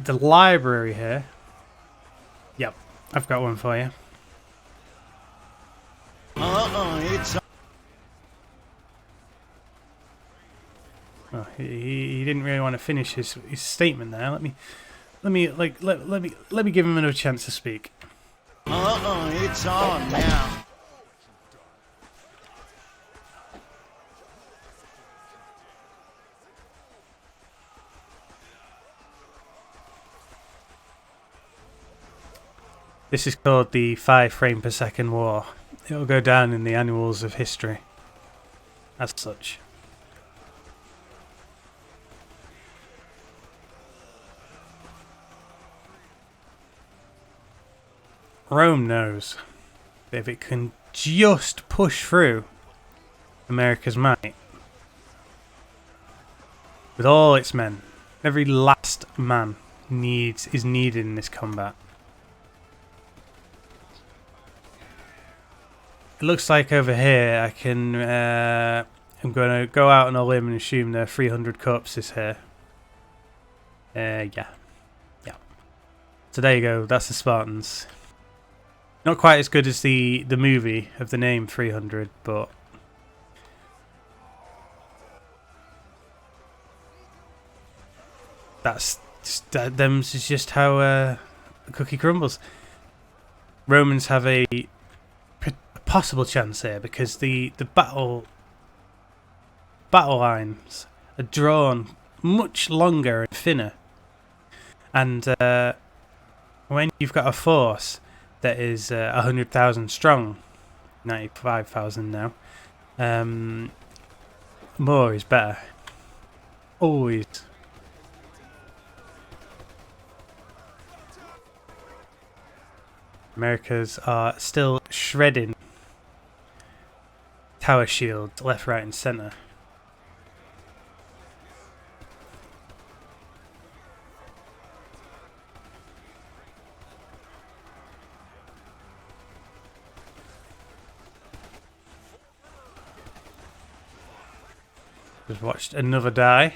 library here. Yep, I've got one for you. It's Oh, he didn't really want to finish his statement there. Let me give him another chance to speak. it's on now. This is called the 5 frame per second war. It will go down in the annals of history as such. Rome knows that if it can just push through America's might with all its men, every last man is needed in this combat. It looks like over here I can I'm going to go out on a limb and assume there are 300 corpses here. Yeah. So there you go, that's the Spartans. Not quite as good as the movie of the name 300, but that's just, them's is just how the cookie crumbles. Romans have a possible chance here because the battle lines are drawn much longer and thinner, and when you've got a force that is 100,000 strong, 95,000 now, more is better. Always. Americas are still shredding tower shields left, right and centre. Just watched another die.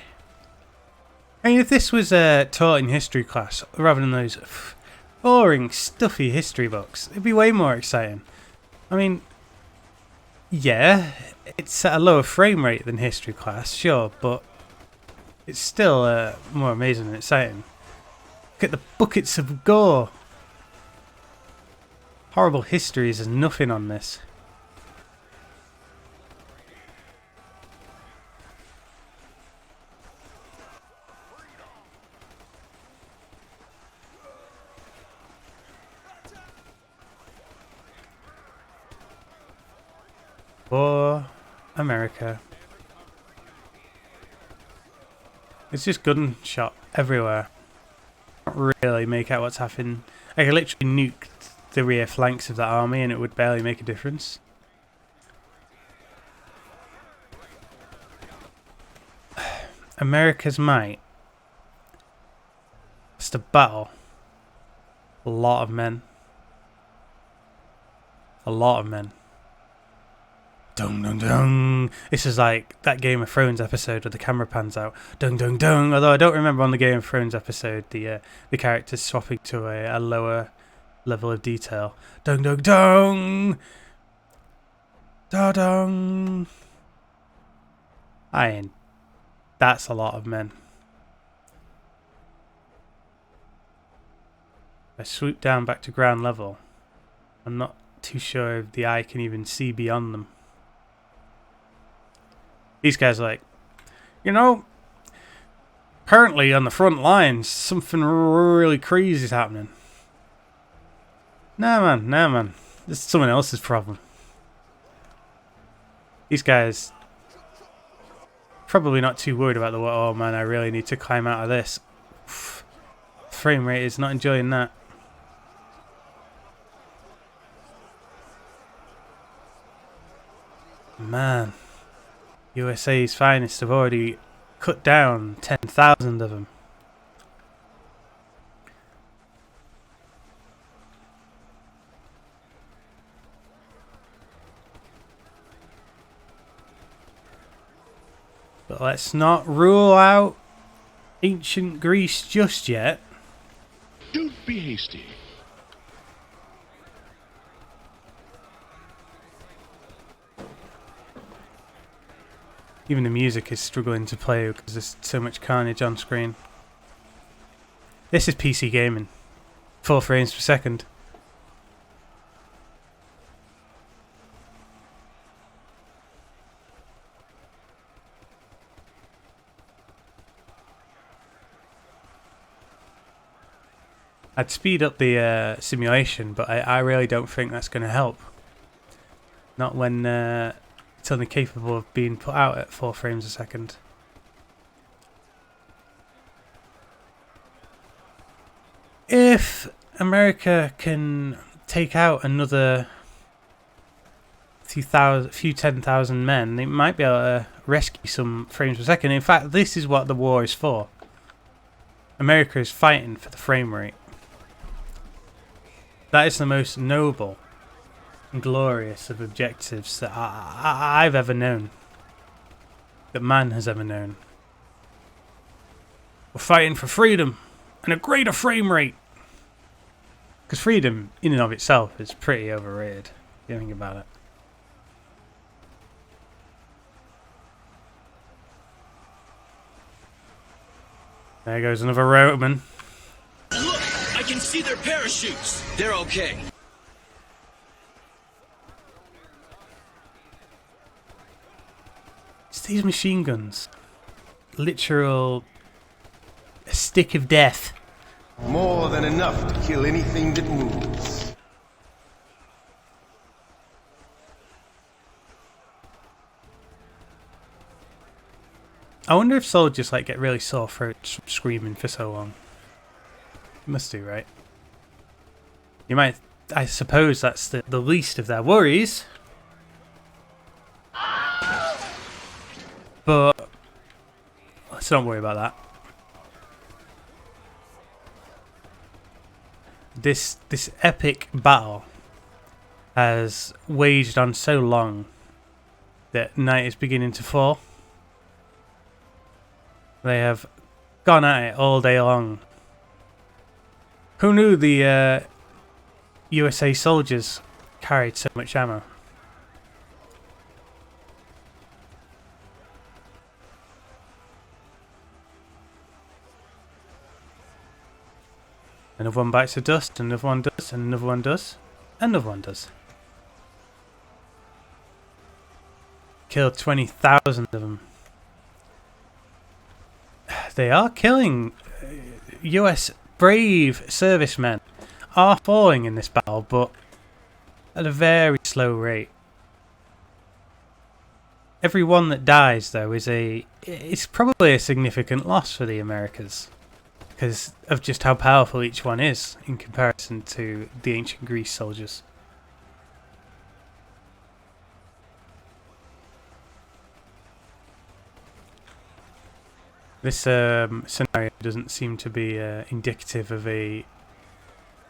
I mean, if this was taught in history class rather than those boring, stuffy history books, it'd be way more exciting. I mean, yeah, it's at a lower frame rate than history class, sure, but it's still more amazing and exciting. Look at the buckets of gore. Horrible histories is nothing on this. For America. It's just gunshot everywhere. Can't really make out what's happening. I could literally nuke the rear flanks of that army and it would barely make a difference. America's might. It's a battle. A lot of men. A lot of men. Dung dung dung. This is like that Game of Thrones episode where the camera pans out. Dung dung dung. Although I don't remember on the Game of Thrones episode the characters swapping to a lower level of detail. Dung dung dung. Da dung. That's a lot of men. I swoop down back to ground level. I'm not too sure if the eye can even see beyond them. These guys are like, you know, apparently on the front lines, something really crazy is happening. Nah, man. This is someone else's problem. These guys probably not too worried about the, oh man, I really need to climb out of this. Frame rate is not enjoying that. Man. USA's finest have already cut down 10,000 of them. But let's not rule out ancient Greece just yet. Don't be hasty. Even the music is struggling to play because there's so much carnage on screen. This is PC gaming. 4 frames per second. I'd speed up the simulation, but I really don't think that's going to help. Not when it's only capable of being put out at 4 frames a second. If America can take out another few 10,000 men, they might be able to rescue some frames per second. In fact, this is what the war is for. America is fighting for the frame rate. That is the most noble and glorious of objectives that I've ever known. That man has ever known. We're fighting for freedom and a greater frame rate. Because freedom in and of itself is pretty overrated, if you think about it. There goes another Roman. Look! I can see their parachutes! They're okay. these machine guns. Literal stick of death. More than enough to kill anything that moves. I wonder if soldiers like get really sore throats from screaming for so long. Must do, right? You might, I suppose that's the least of their worries. But let's not worry about that. This epic battle has waged on so long that night is beginning to fall. They have gone at it all day long. Who knew the USA soldiers carried so much ammo? Another one bites the dust, another one does, and another one does, and another one does. Killed 20,000 of them. They are killing. US brave servicemen are falling in this battle, but at a very slow rate. Every one that dies, though, it's probably a significant loss for the Americas, because of just how powerful each one is in comparison to the ancient Greece soldiers. This scenario doesn't seem to be indicative of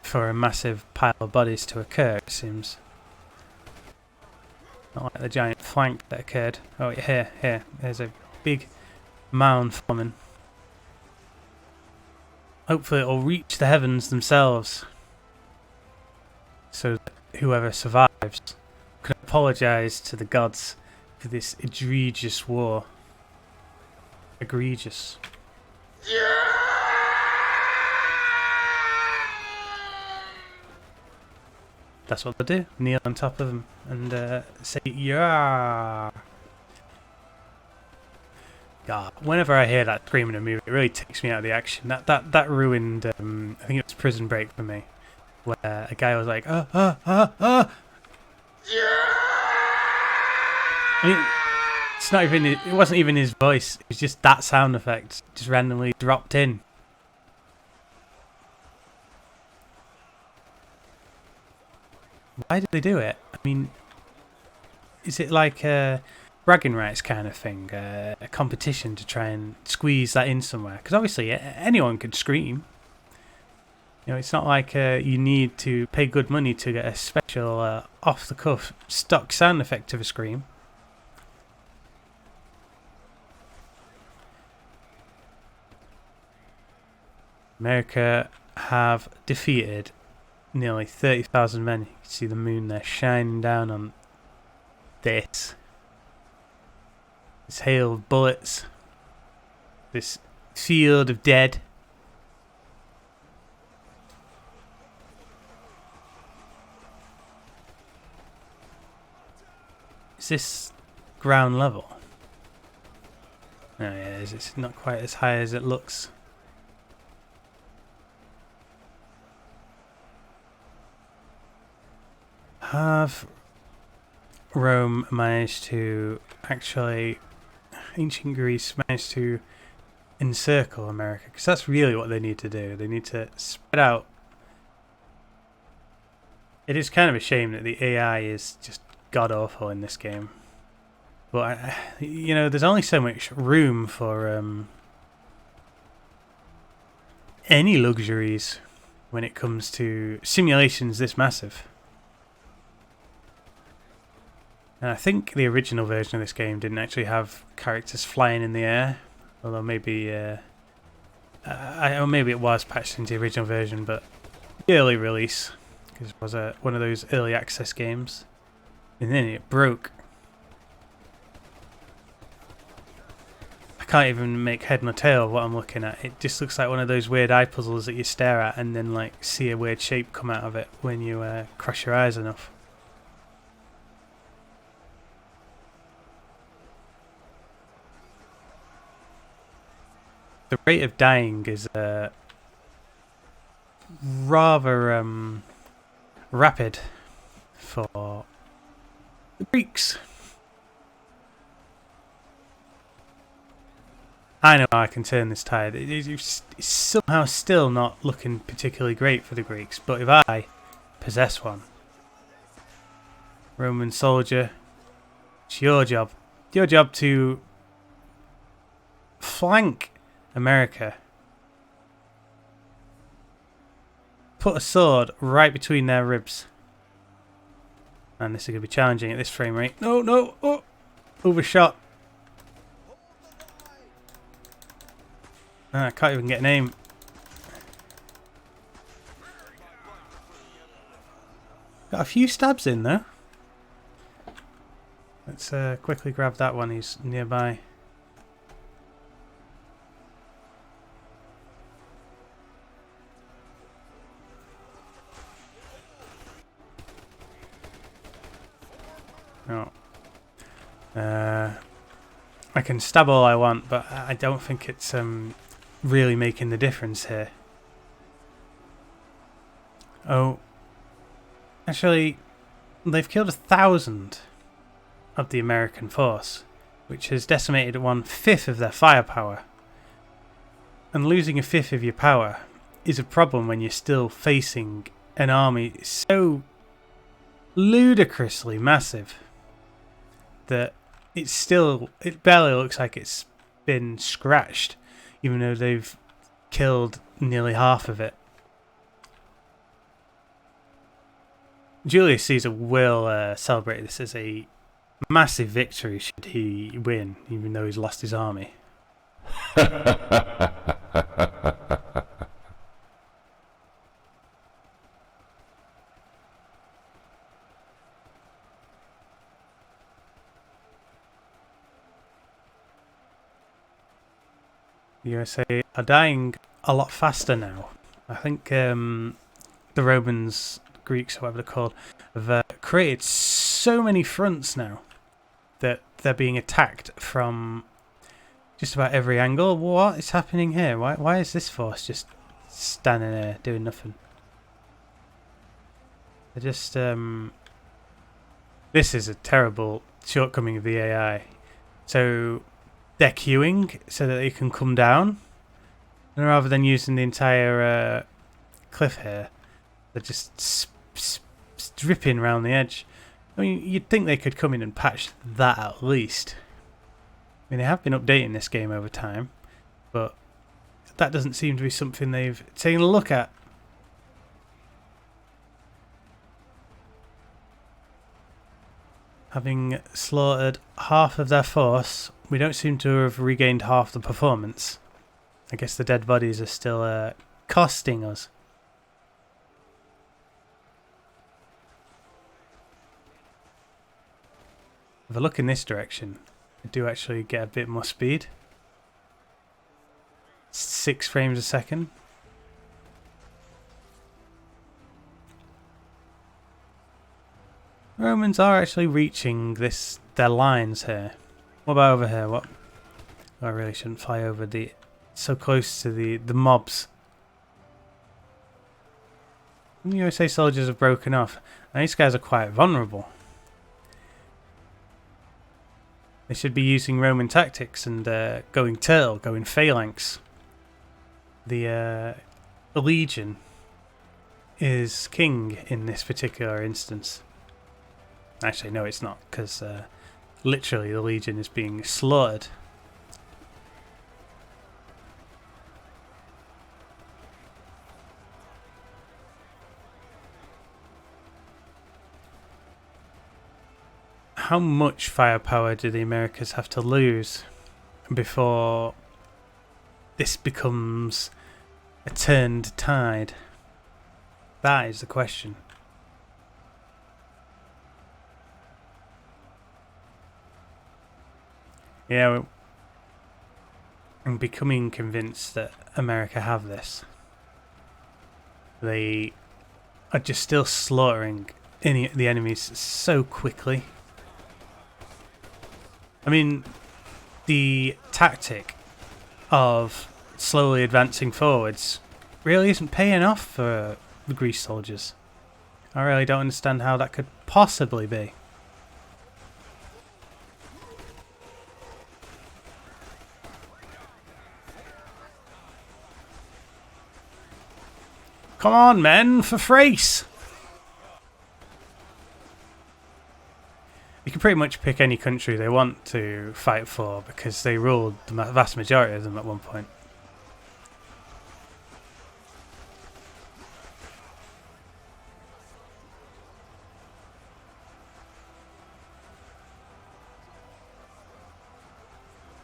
for a massive pile of bodies to occur, it seems. Not like the giant flank that occurred. Oh, here. There's a big mound forming. Hopefully it'll reach the heavens themselves, so that whoever survives can apologise to the gods for this egregious war. Egregious. That's what they do. Kneel on top of them and say yeah. God, whenever I hear that scream in a movie, it really takes me out of the action. That ruined. I think it was Prison Break for me, where a guy was like, I mean, it's not even. It wasn't even his voice. It was just that sound effect, just randomly dropped in. Why did they do it? I mean, is it like a bragging rights kind of thing, a competition to try and squeeze that in somewhere? Because obviously anyone could scream. You know, it's not like you need to pay good money to get a special off-the-cuff stock sound effect of a scream. America have defeated nearly 30,000 men. You can see the moon there shining down on this hail of bullets, this field of dead. Is this ground level? Oh yeah, it's not quite as high as it looks. Have Rome managed to actually, ancient Greece managed to encircle America? Because that's really what they need to do. They need to spread out. It is kind of a shame that the AI is just god awful in this game. But you know, there's only so much room for any luxuries when it comes to simulations this massive. And I think the original version of this game didn't actually have characters flying in the air, although maybe or maybe it was patched into the original version, but the early release, because it was one of those early access games, and then it broke. I can't even make head nor tail of what I'm looking at. It just looks like one of those weird eye puzzles that you stare at and then like see a weird shape come out of it when you cross your eyes enough. The rate of dying is rather rapid for the Greeks. I know I can turn this tide. It's somehow still not looking particularly great for the Greeks, but if I possess one, Roman soldier, it's your job. Your job to flank America. Put a sword right between their ribs. And this is going to be challenging at this frame rate. No, no, oh, overshot. I can't even get an aim. Got a few stabs in though. Let's quickly grab that one. He's nearby. Oh. I can stab all I want, but I don't think it's really making the difference here. Oh. Actually, they've killed 1,000 of the American force, which has decimated 1/5 of their firepower. And losing 1/5 of your power is a problem when you're still facing an army so ludicrously massive that it barely looks like it's been scratched, even though they've killed nearly half of it. Julius Caesar will celebrate this as a massive victory should he win, even though he's lost his army. The USA are dying a lot faster now. I think the Romans, Greeks, whatever they're called, have created so many fronts now that they're being attacked from just about every angle. What is happening here? Why is this force just standing there doing nothing? They're just this is a terrible shortcoming of the AI. So they're queuing so that they can come down, and rather than using the entire cliff here, they're just dripping around the edge. I mean, you'd think they could come in and patch that at least. I mean, they have been updating this game over time, but that doesn't seem to be something they've taken a look at. Having slaughtered half of their force, we don't seem to have regained half the performance. I guess the dead bodies are still costing us. If I look in this direction, I do actually get a bit more speed. 6 frames a second. Romans are actually reaching their lines here. What about over here? What? I really shouldn't fly over so close to the mobs. The USA soldiers have broken off, and these guys are quite vulnerable. They should be using Roman tactics and going turtle, going phalanx. The legion is king in this particular instance. Actually, no, it's not, because literally the legion is being slaughtered. How much firepower do the Americas have to lose before this becomes a turned tide? That is the question. Yeah, I'm becoming convinced that America have this. They are just still slaughtering the enemies so quickly. I mean, the tactic of slowly advancing forwards really isn't paying off for the Greece soldiers. I really don't understand how that could possibly be. Come on, men, for Thrace! You can pretty much pick any country they want to fight for because they ruled the vast majority of them at one point.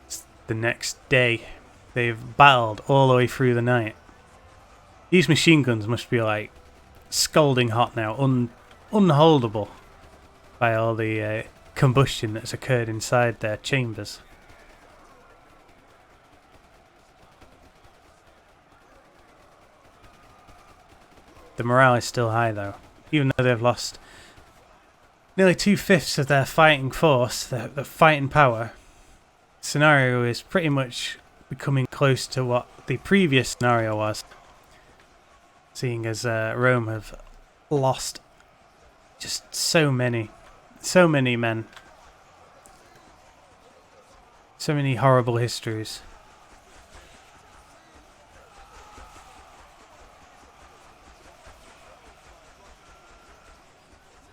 It's the next day. They've battled all the way through the night. These machine guns must be like scalding hot now, unholdable by all the combustion that's occurred inside their chambers. The morale is still high though, even though they've lost nearly 2/5 of their fighting force, their fighting power. The scenario is pretty much becoming close to what the previous scenario was, seeing as Rome have lost just so many men, so many horrible histories.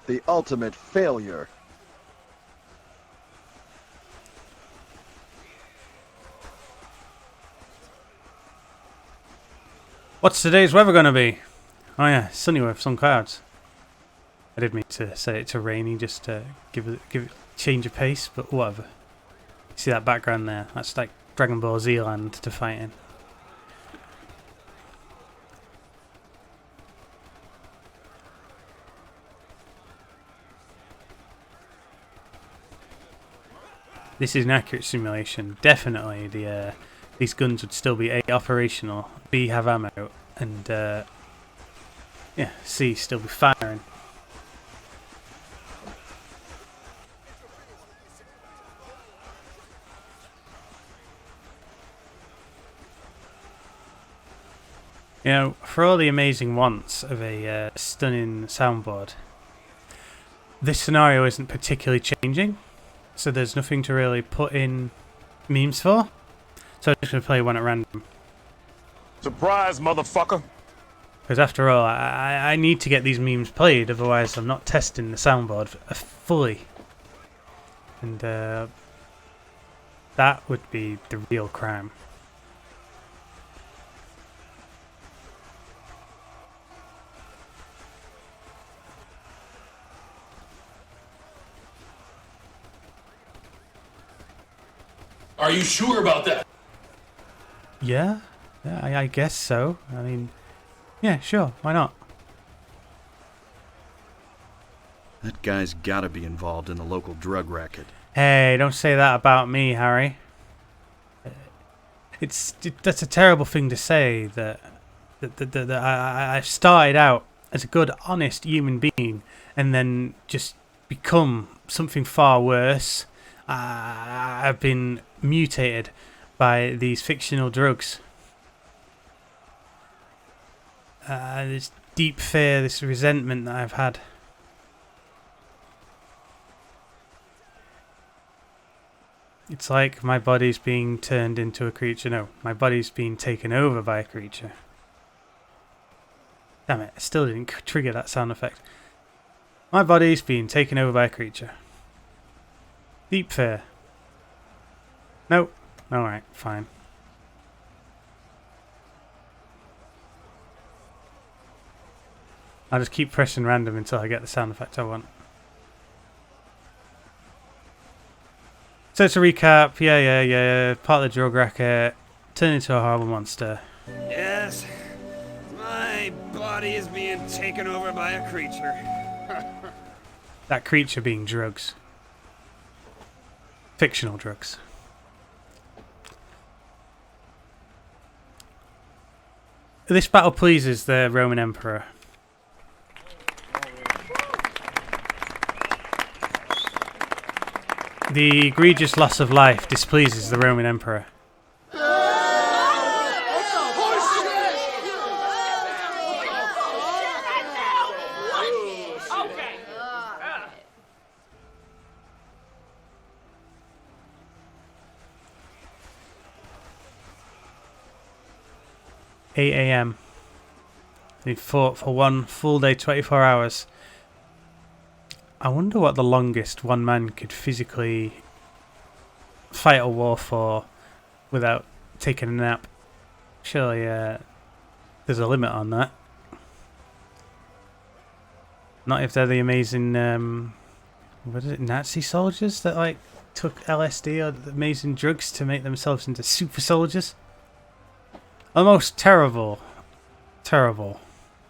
The ultimate failure. What's today's weather going to be? Oh yeah, sunny with some clouds. I did mean to say it to rainy just to give it change of pace, but whatever. See that background there? That's like Dragon Ball Z land to fight in. This is an accurate simulation. Definitely, these guns would still be A, operational, B, have ammo, and yeah, C, still be firing. You know, for all the amazing wants of a stunning soundboard, this scenario isn't particularly changing, so there's nothing to really put in memes for. So I'm just going to play one at random. Surprise, motherfucker! Because after all, I need to get these memes played, otherwise I'm not testing the soundboard fully. And that would be the real crime. Are you sure about that? Yeah, I guess so. I mean, yeah, sure, why not? That guy's gotta be involved in the local drug racket. Hey, don't say that about me, Harry. That's a terrible thing to say. That I've started out as a good, honest human being, and then just become something far worse. I've been mutated by these fictional drugs. This deep fear, this resentment that I've had. It's like my body's being turned into a creature. No, my body's being taken over by a creature. Damn it, I still didn't trigger that sound effect. My body's being taken over by a creature. Deep fear. Nope. Alright, fine. I'll just keep pressing random until I get the sound effect I want. So to recap, yeah, part of the drug racket, turned into a horrible monster. Yes, my body is being taken over by a creature. That creature being drugs. Fictional drugs. This battle pleases the Roman Emperor. The egregious loss of life displeases the Roman Emperor. 8 a.m. They fought for one full day, 24 hours. I wonder what the longest one man could physically fight a war for without taking a nap. Surely there's a limit on that. Not if they're the amazing what is it, Nazi soldiers that like took LSD or amazing drugs to make themselves into super soldiers. The most terrible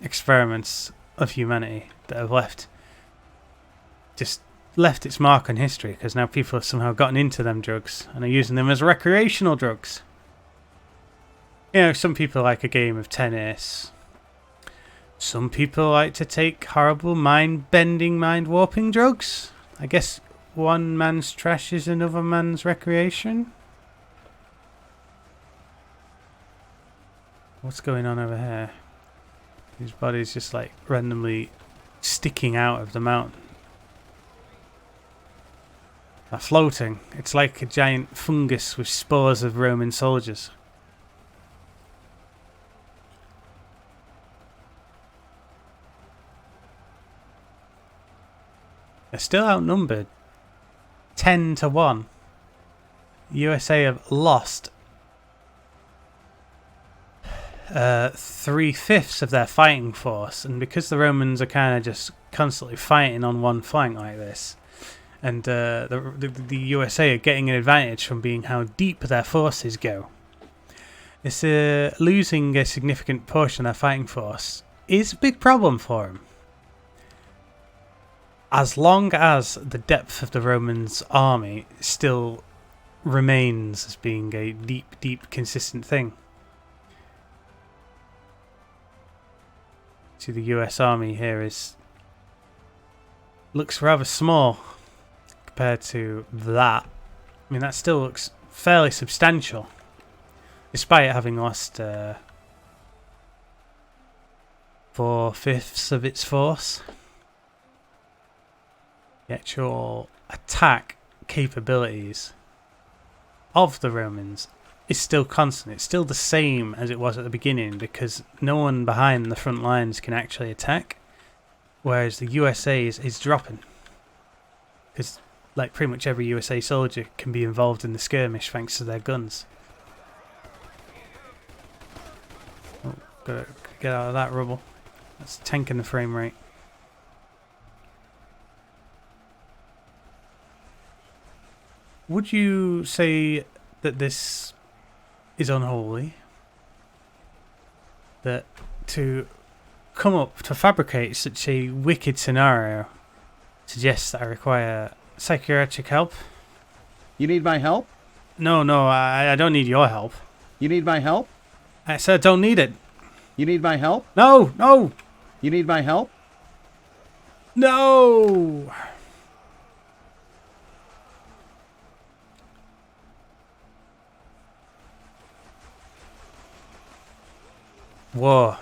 experiments of humanity that have left its mark on history, because now people have somehow gotten into them drugs and are using them as recreational drugs. You know, some people like a game of tennis. Some people like to take horrible mind-bending, mind-warping drugs. I guess one man's trash is another man's recreation. What's going on over here? His body's just like randomly sticking out of the mountain. They're floating. It's like a giant fungus with spores of Roman soldiers. They're still outnumbered 10-1. USA have lost 3/5 of their fighting force, and because the Romans are kind of just constantly fighting on one flank like this, and the USA are getting an advantage from being how deep their forces go, it's losing a significant portion of their fighting force is a big problem for them. As long as the depth of the Romans' army still remains as being a deep, consistent thing. See, the US army here looks rather small compared to that. I mean, that still looks fairly substantial, despite having lost 4/5 of its force. The actual attack capabilities of the Romans is still constant. It's still the same as it was at the beginning, because no one behind the front lines can actually attack, whereas the USA is dropping, because like pretty much every USA soldier can be involved in the skirmish thanks to their guns. Oh, gotta get out of that rubble. That's tanking the frame rate. Would you say that this is unholy? That to come up to fabricate such a wicked scenario suggests that I require psychiatric help? You need my help? No, I don't need your help. You need my help? I said I don't need it. You need my help? No! You need my help? No! War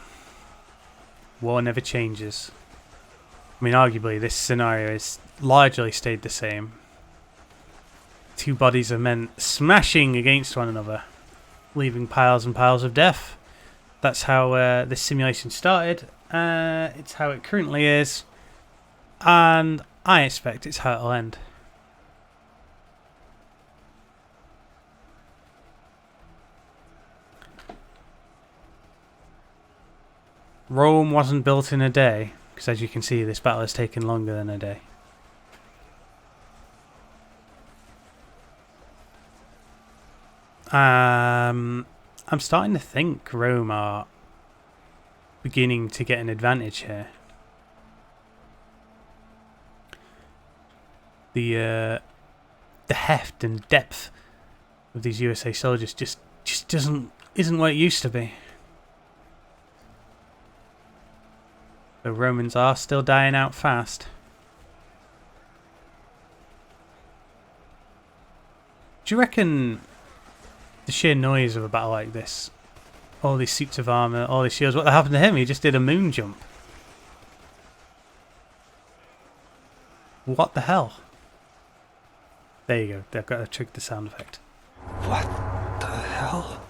never changes. I mean, arguably this scenario has largely stayed the same. Two bodies of men smashing against one another, leaving piles and piles of death. That's how this simulation started. It's how it currently is, and I expect it's how it'll end. Rome wasn't built in a day, because as you can see, this battle has taken longer than a day. I'm starting to think Rome are beginning to get an advantage here. The heft and depth of these USA soldiers just isn't what it used to be. The Romans are still dying out fast. Do you reckon the sheer noise of a battle like this, all these suits of armour, all these shields, what happened to him? He just did a moon jump. What the hell? There you go, they've got to trigger the sound effect. What the hell?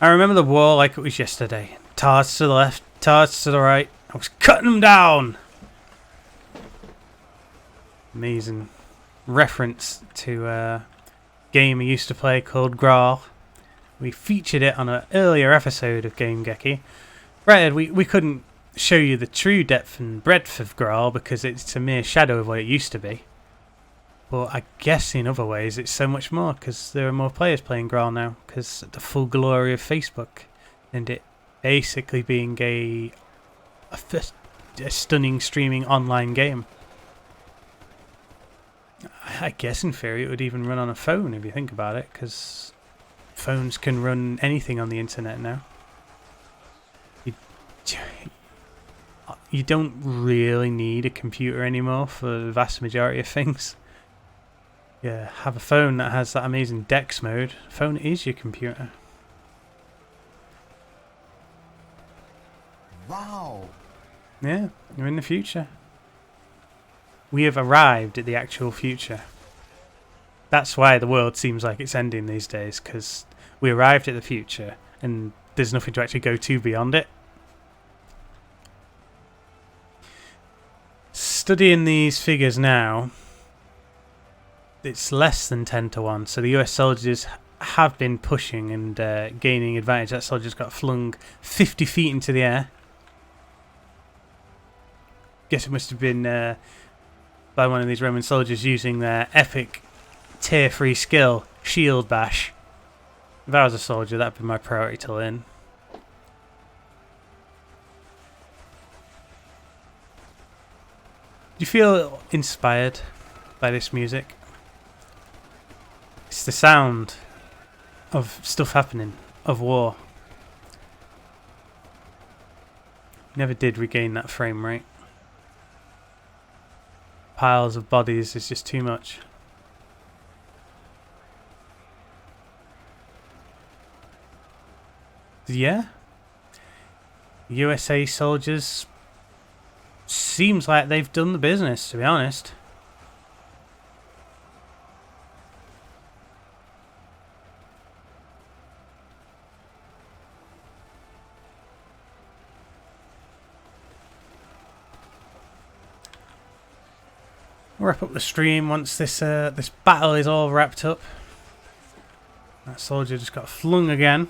I remember the war like it was yesterday. Tards to the left, tards to the right. I was cutting them down. Amazing reference to a game I used to play called Graal. We featured it on an earlier episode of Game-Geki. Granted, we couldn't show you the true depth and breadth of Graal because it's a mere shadow of what it used to be. But I guess in other ways it's so much more because there are more players playing Graal now because the full glory of Facebook and it basically being a stunning streaming online game. I guess in theory it would even run on a phone if you think about it, because phones can run anything on the internet now. You don't really need a computer anymore for the vast majority of things. Yeah, have a phone that has that amazing Dex mode. Phone is your computer. Wow. Yeah, you're in the future. We have arrived at the actual future. That's why the world seems like it's ending these days, because we arrived at the future and there's nothing to actually go to beyond it. Studying these figures now, it's less than 10 to 1, so the US soldiers have been pushing and gaining advantage. That soldier's got flung 50 feet into the air. Guess it must have been by one of these Roman soldiers using their epic tier 3 skill, Shield Bash. If I was a soldier, that'd be my priority to learn. Do you feel inspired by this music? It's the sound of stuff happening, of war. Never did regain that frame rate. Piles of bodies is just too much. Yeah. USA soldiers seems like they've done the business, to be honest. Wrap up the stream once this this battle is all wrapped up. That soldier just got flung again.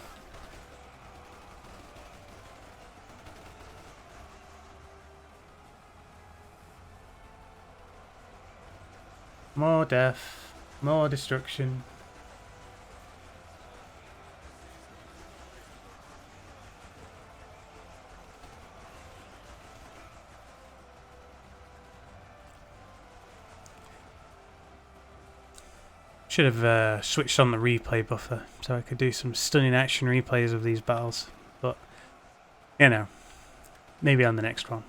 More death, more destruction. Should have switched on the replay buffer so I could do some stunning action replays of these battles. But, you know, maybe on the next one.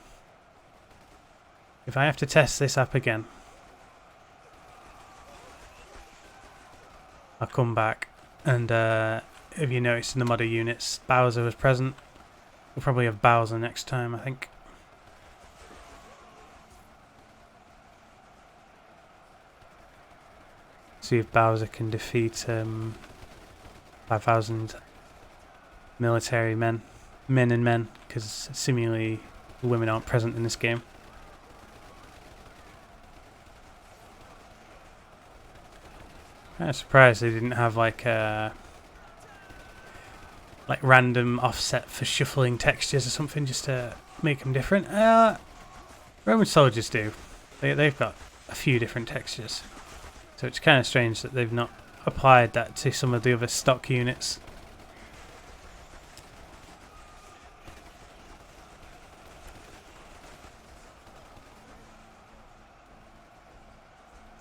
If I have to test this app again, I'll come back. And if you notice in the modder units, Bowser was present. We'll probably have Bowser next time, I think. See if Bowser can defeat 5,000 military men, because seemingly the women aren't present in this game. Kind of surprised they didn't have like random offset for shuffling textures or something just to make them different. Roman soldiers do. They've got a few different textures. So it's kind of strange that they've not applied that to some of the other stock units.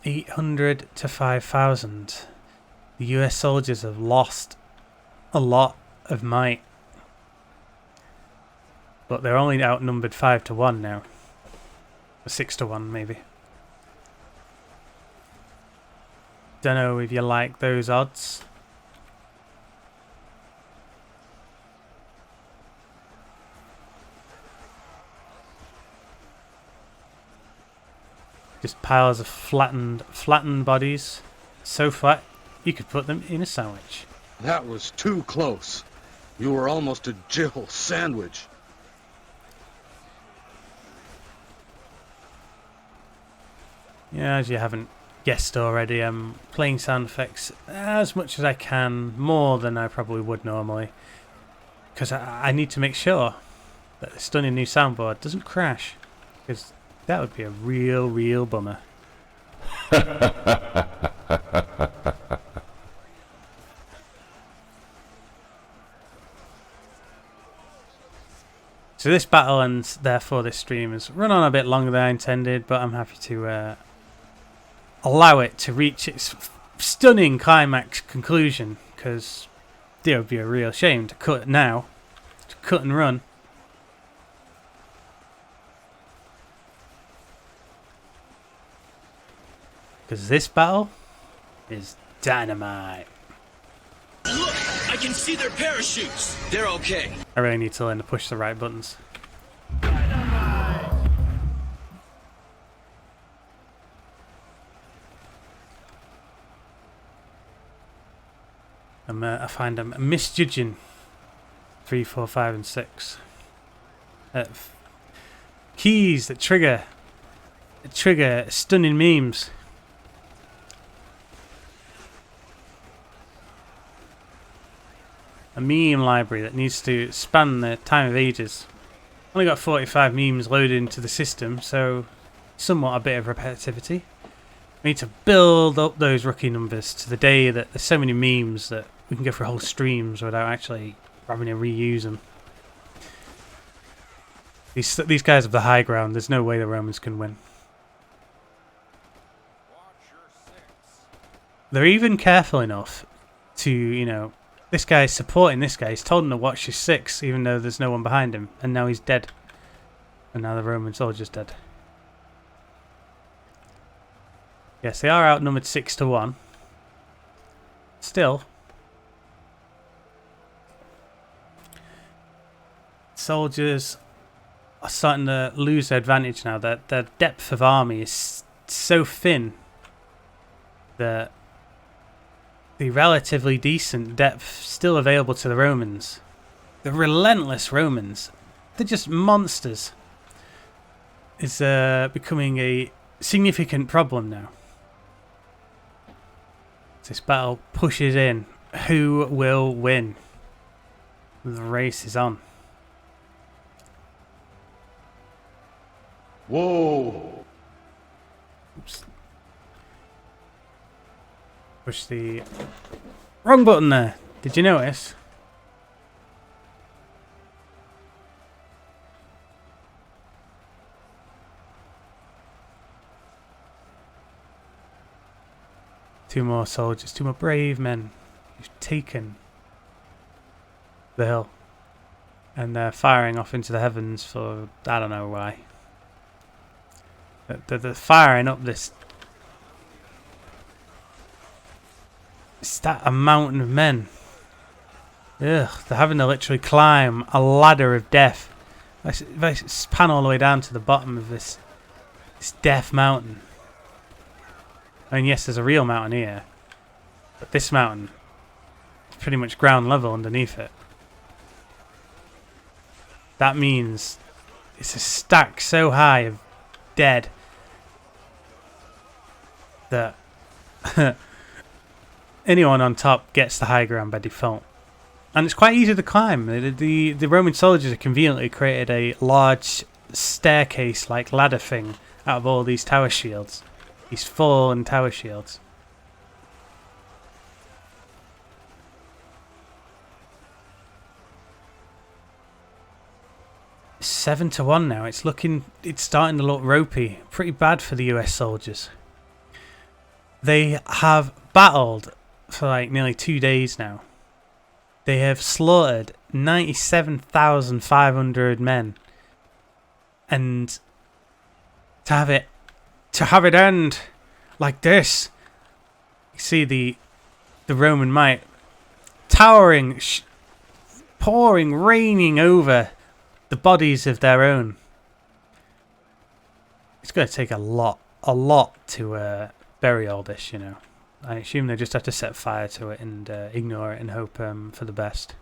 $800 to 5,000. The US soldiers have lost a lot of might. But they're only outnumbered 5 to 1 now. Or 6 to 1 maybe. Don't know if you like those odds. Just piles of flattened bodies. So flat, you could put them in a sandwich. That was too close. You were almost a Jill sandwich. Yeah, as you haven't guessed already, I'm playing sound effects as much as I can, more than I probably would normally, because I need to make sure that the stunning new soundboard doesn't crash, because that would be a real bummer. So this battle and therefore this stream has run on a bit longer than I intended, but I'm happy to allow it to reach its stunning climax conclusion, because it would be a real shame to cut it now, to cut and run. Because this battle is dynamite. Look, I can see their parachutes. They're okay. I really need to learn to push the right buttons. I find I'm misjudging 3, 4, 5, and 6. Keys that trigger stunning memes. A meme library that needs to span the time of ages. Only got 45 memes loaded into the system, so somewhat a bit of repetitivity. We need to build up those rookie numbers to the day that there's so many memes that we can go for whole streams without actually having to reuse them. These guys have the high ground. There's no way the Romans can win. They're even careful enough to, you know, this guy's supporting this guy. He's told him to watch his 6, even though there's no one behind him. And now he's dead. And now the Roman soldier's dead. Yes, they are outnumbered 6-1. Still, soldiers are starting to lose their advantage now. Their depth of army is so thin that the relatively decent depth still available to the Romans, the relentless Romans, they're just monsters, is becoming a significant problem now. This battle pushes in. Who will win? The race is on. Whoa! Oops. Push the wrong button there. Did you notice? Two more soldiers, 2 more brave men who've taken the hill. And they're firing off into the heavens for I don't know why. They're firing up this. It's that a mountain of men. Ugh, they're having to literally climb a ladder of death. If I pan all the way down to the bottom of this death mountain. I mean, yes, there's a real mountain here, but this mountain is pretty much ground level underneath it. That means it's a stack so high of dead that anyone on top gets the high ground by default. And it's quite easy to climb. The Roman soldiers have conveniently created a large staircase-like ladder thing out of all these tower shields. These fallen tower shields. It's 7-1 now. It's starting to look ropey. Pretty bad for the US soldiers. They have battled for like nearly 2 days now. They have slaughtered 97,500 men. And to have it end like this, you see the Roman might towering, pouring, raining over the bodies of their own. It's going to take a lot to bury all this, you know. I assume they just have to set fire to it and ignore it and hope for the best.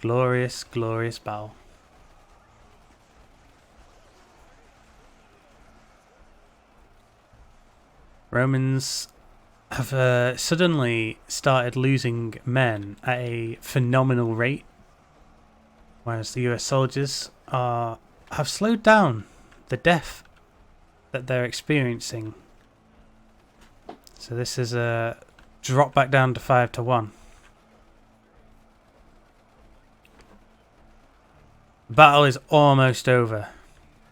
Glorious, glorious battle. Romans have suddenly started losing men at a phenomenal rate, whereas the US soldiers have slowed down the death that they're experiencing. So this is a drop back down to 5-1. The battle is almost over.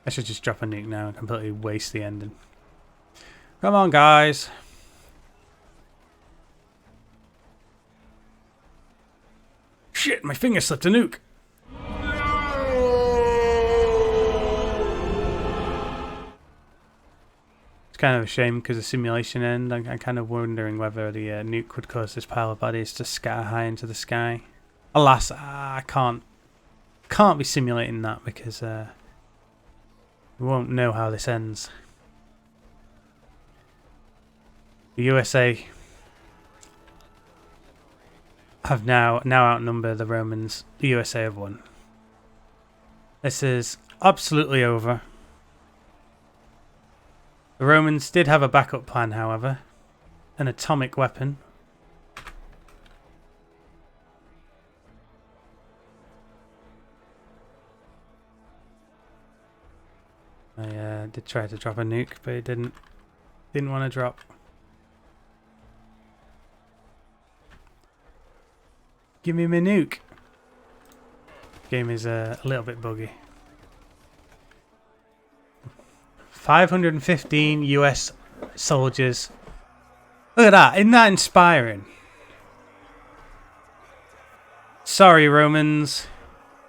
I should just drop a nuke now and completely waste the ending. Come on, guys. Shit, my finger slipped a nuke. It's kind of a shame because the simulation end. I'm kind of wondering whether the nuke would cause this pile of bodies to scatter high into the sky. Alas, I can't be simulating that because we won't know how this ends. The USA have now outnumbered the Romans. The USA have won. This is absolutely over. The Romans did have a backup plan, however. An atomic weapon. I did try to drop a nuke, but it didn't want to drop. Give me my nuke. Game is a little bit buggy. 515 US soldiers. Look at that. Isn't that inspiring? Sorry, Romans.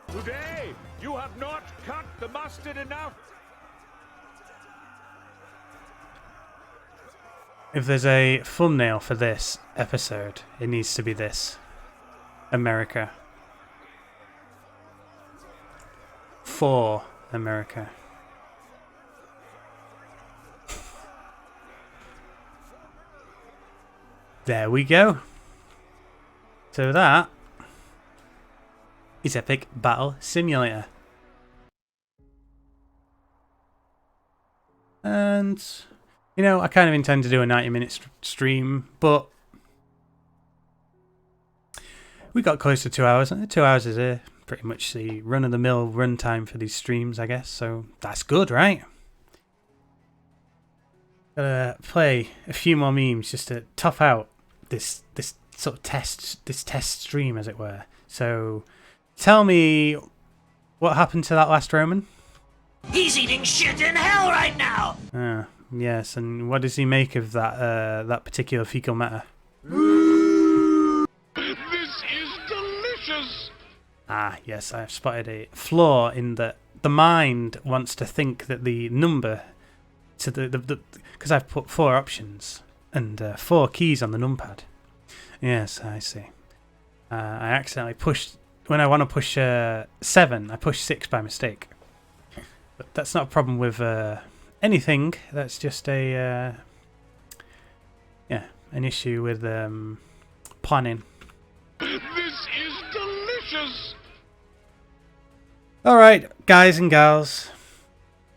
Today, you have not cut the mustard enough. If there's a thumbnail for this episode, it needs to be this. America. For America. There we go. So that is Epic Battle Simulator. And, you know, I kind of intend to do a 90-minute stream, but we got close to 2 hours, and 2 hours is pretty much the run-of-the-mill run time for these streams, I guess, so that's good, right? Gotta play a few more memes just to tough out this sort of test stream, as it were. So, tell me what happened to that last Roman? He's eating shit in hell right now! Yes, and what does he make of that particular fecal matter? Ah, yes, I've spotted a flaw in that the mind wants to think that the number to the because I've put 4 options and 4 keys on the numpad. Yes, I see. I accidentally pushed, when I want to push 7, I push 6 by mistake. But that's not a problem with anything. That's just a an issue with planning. This is delicious! Alright, guys and gals.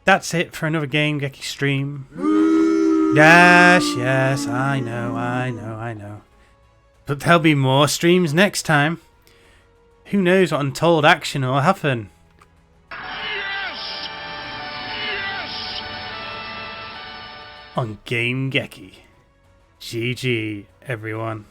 That's it for another Game-Geki stream. Yes, I know. But there'll be more streams next time. Who knows what untold action will happen. Yes! On Game-Geki. GG, everyone.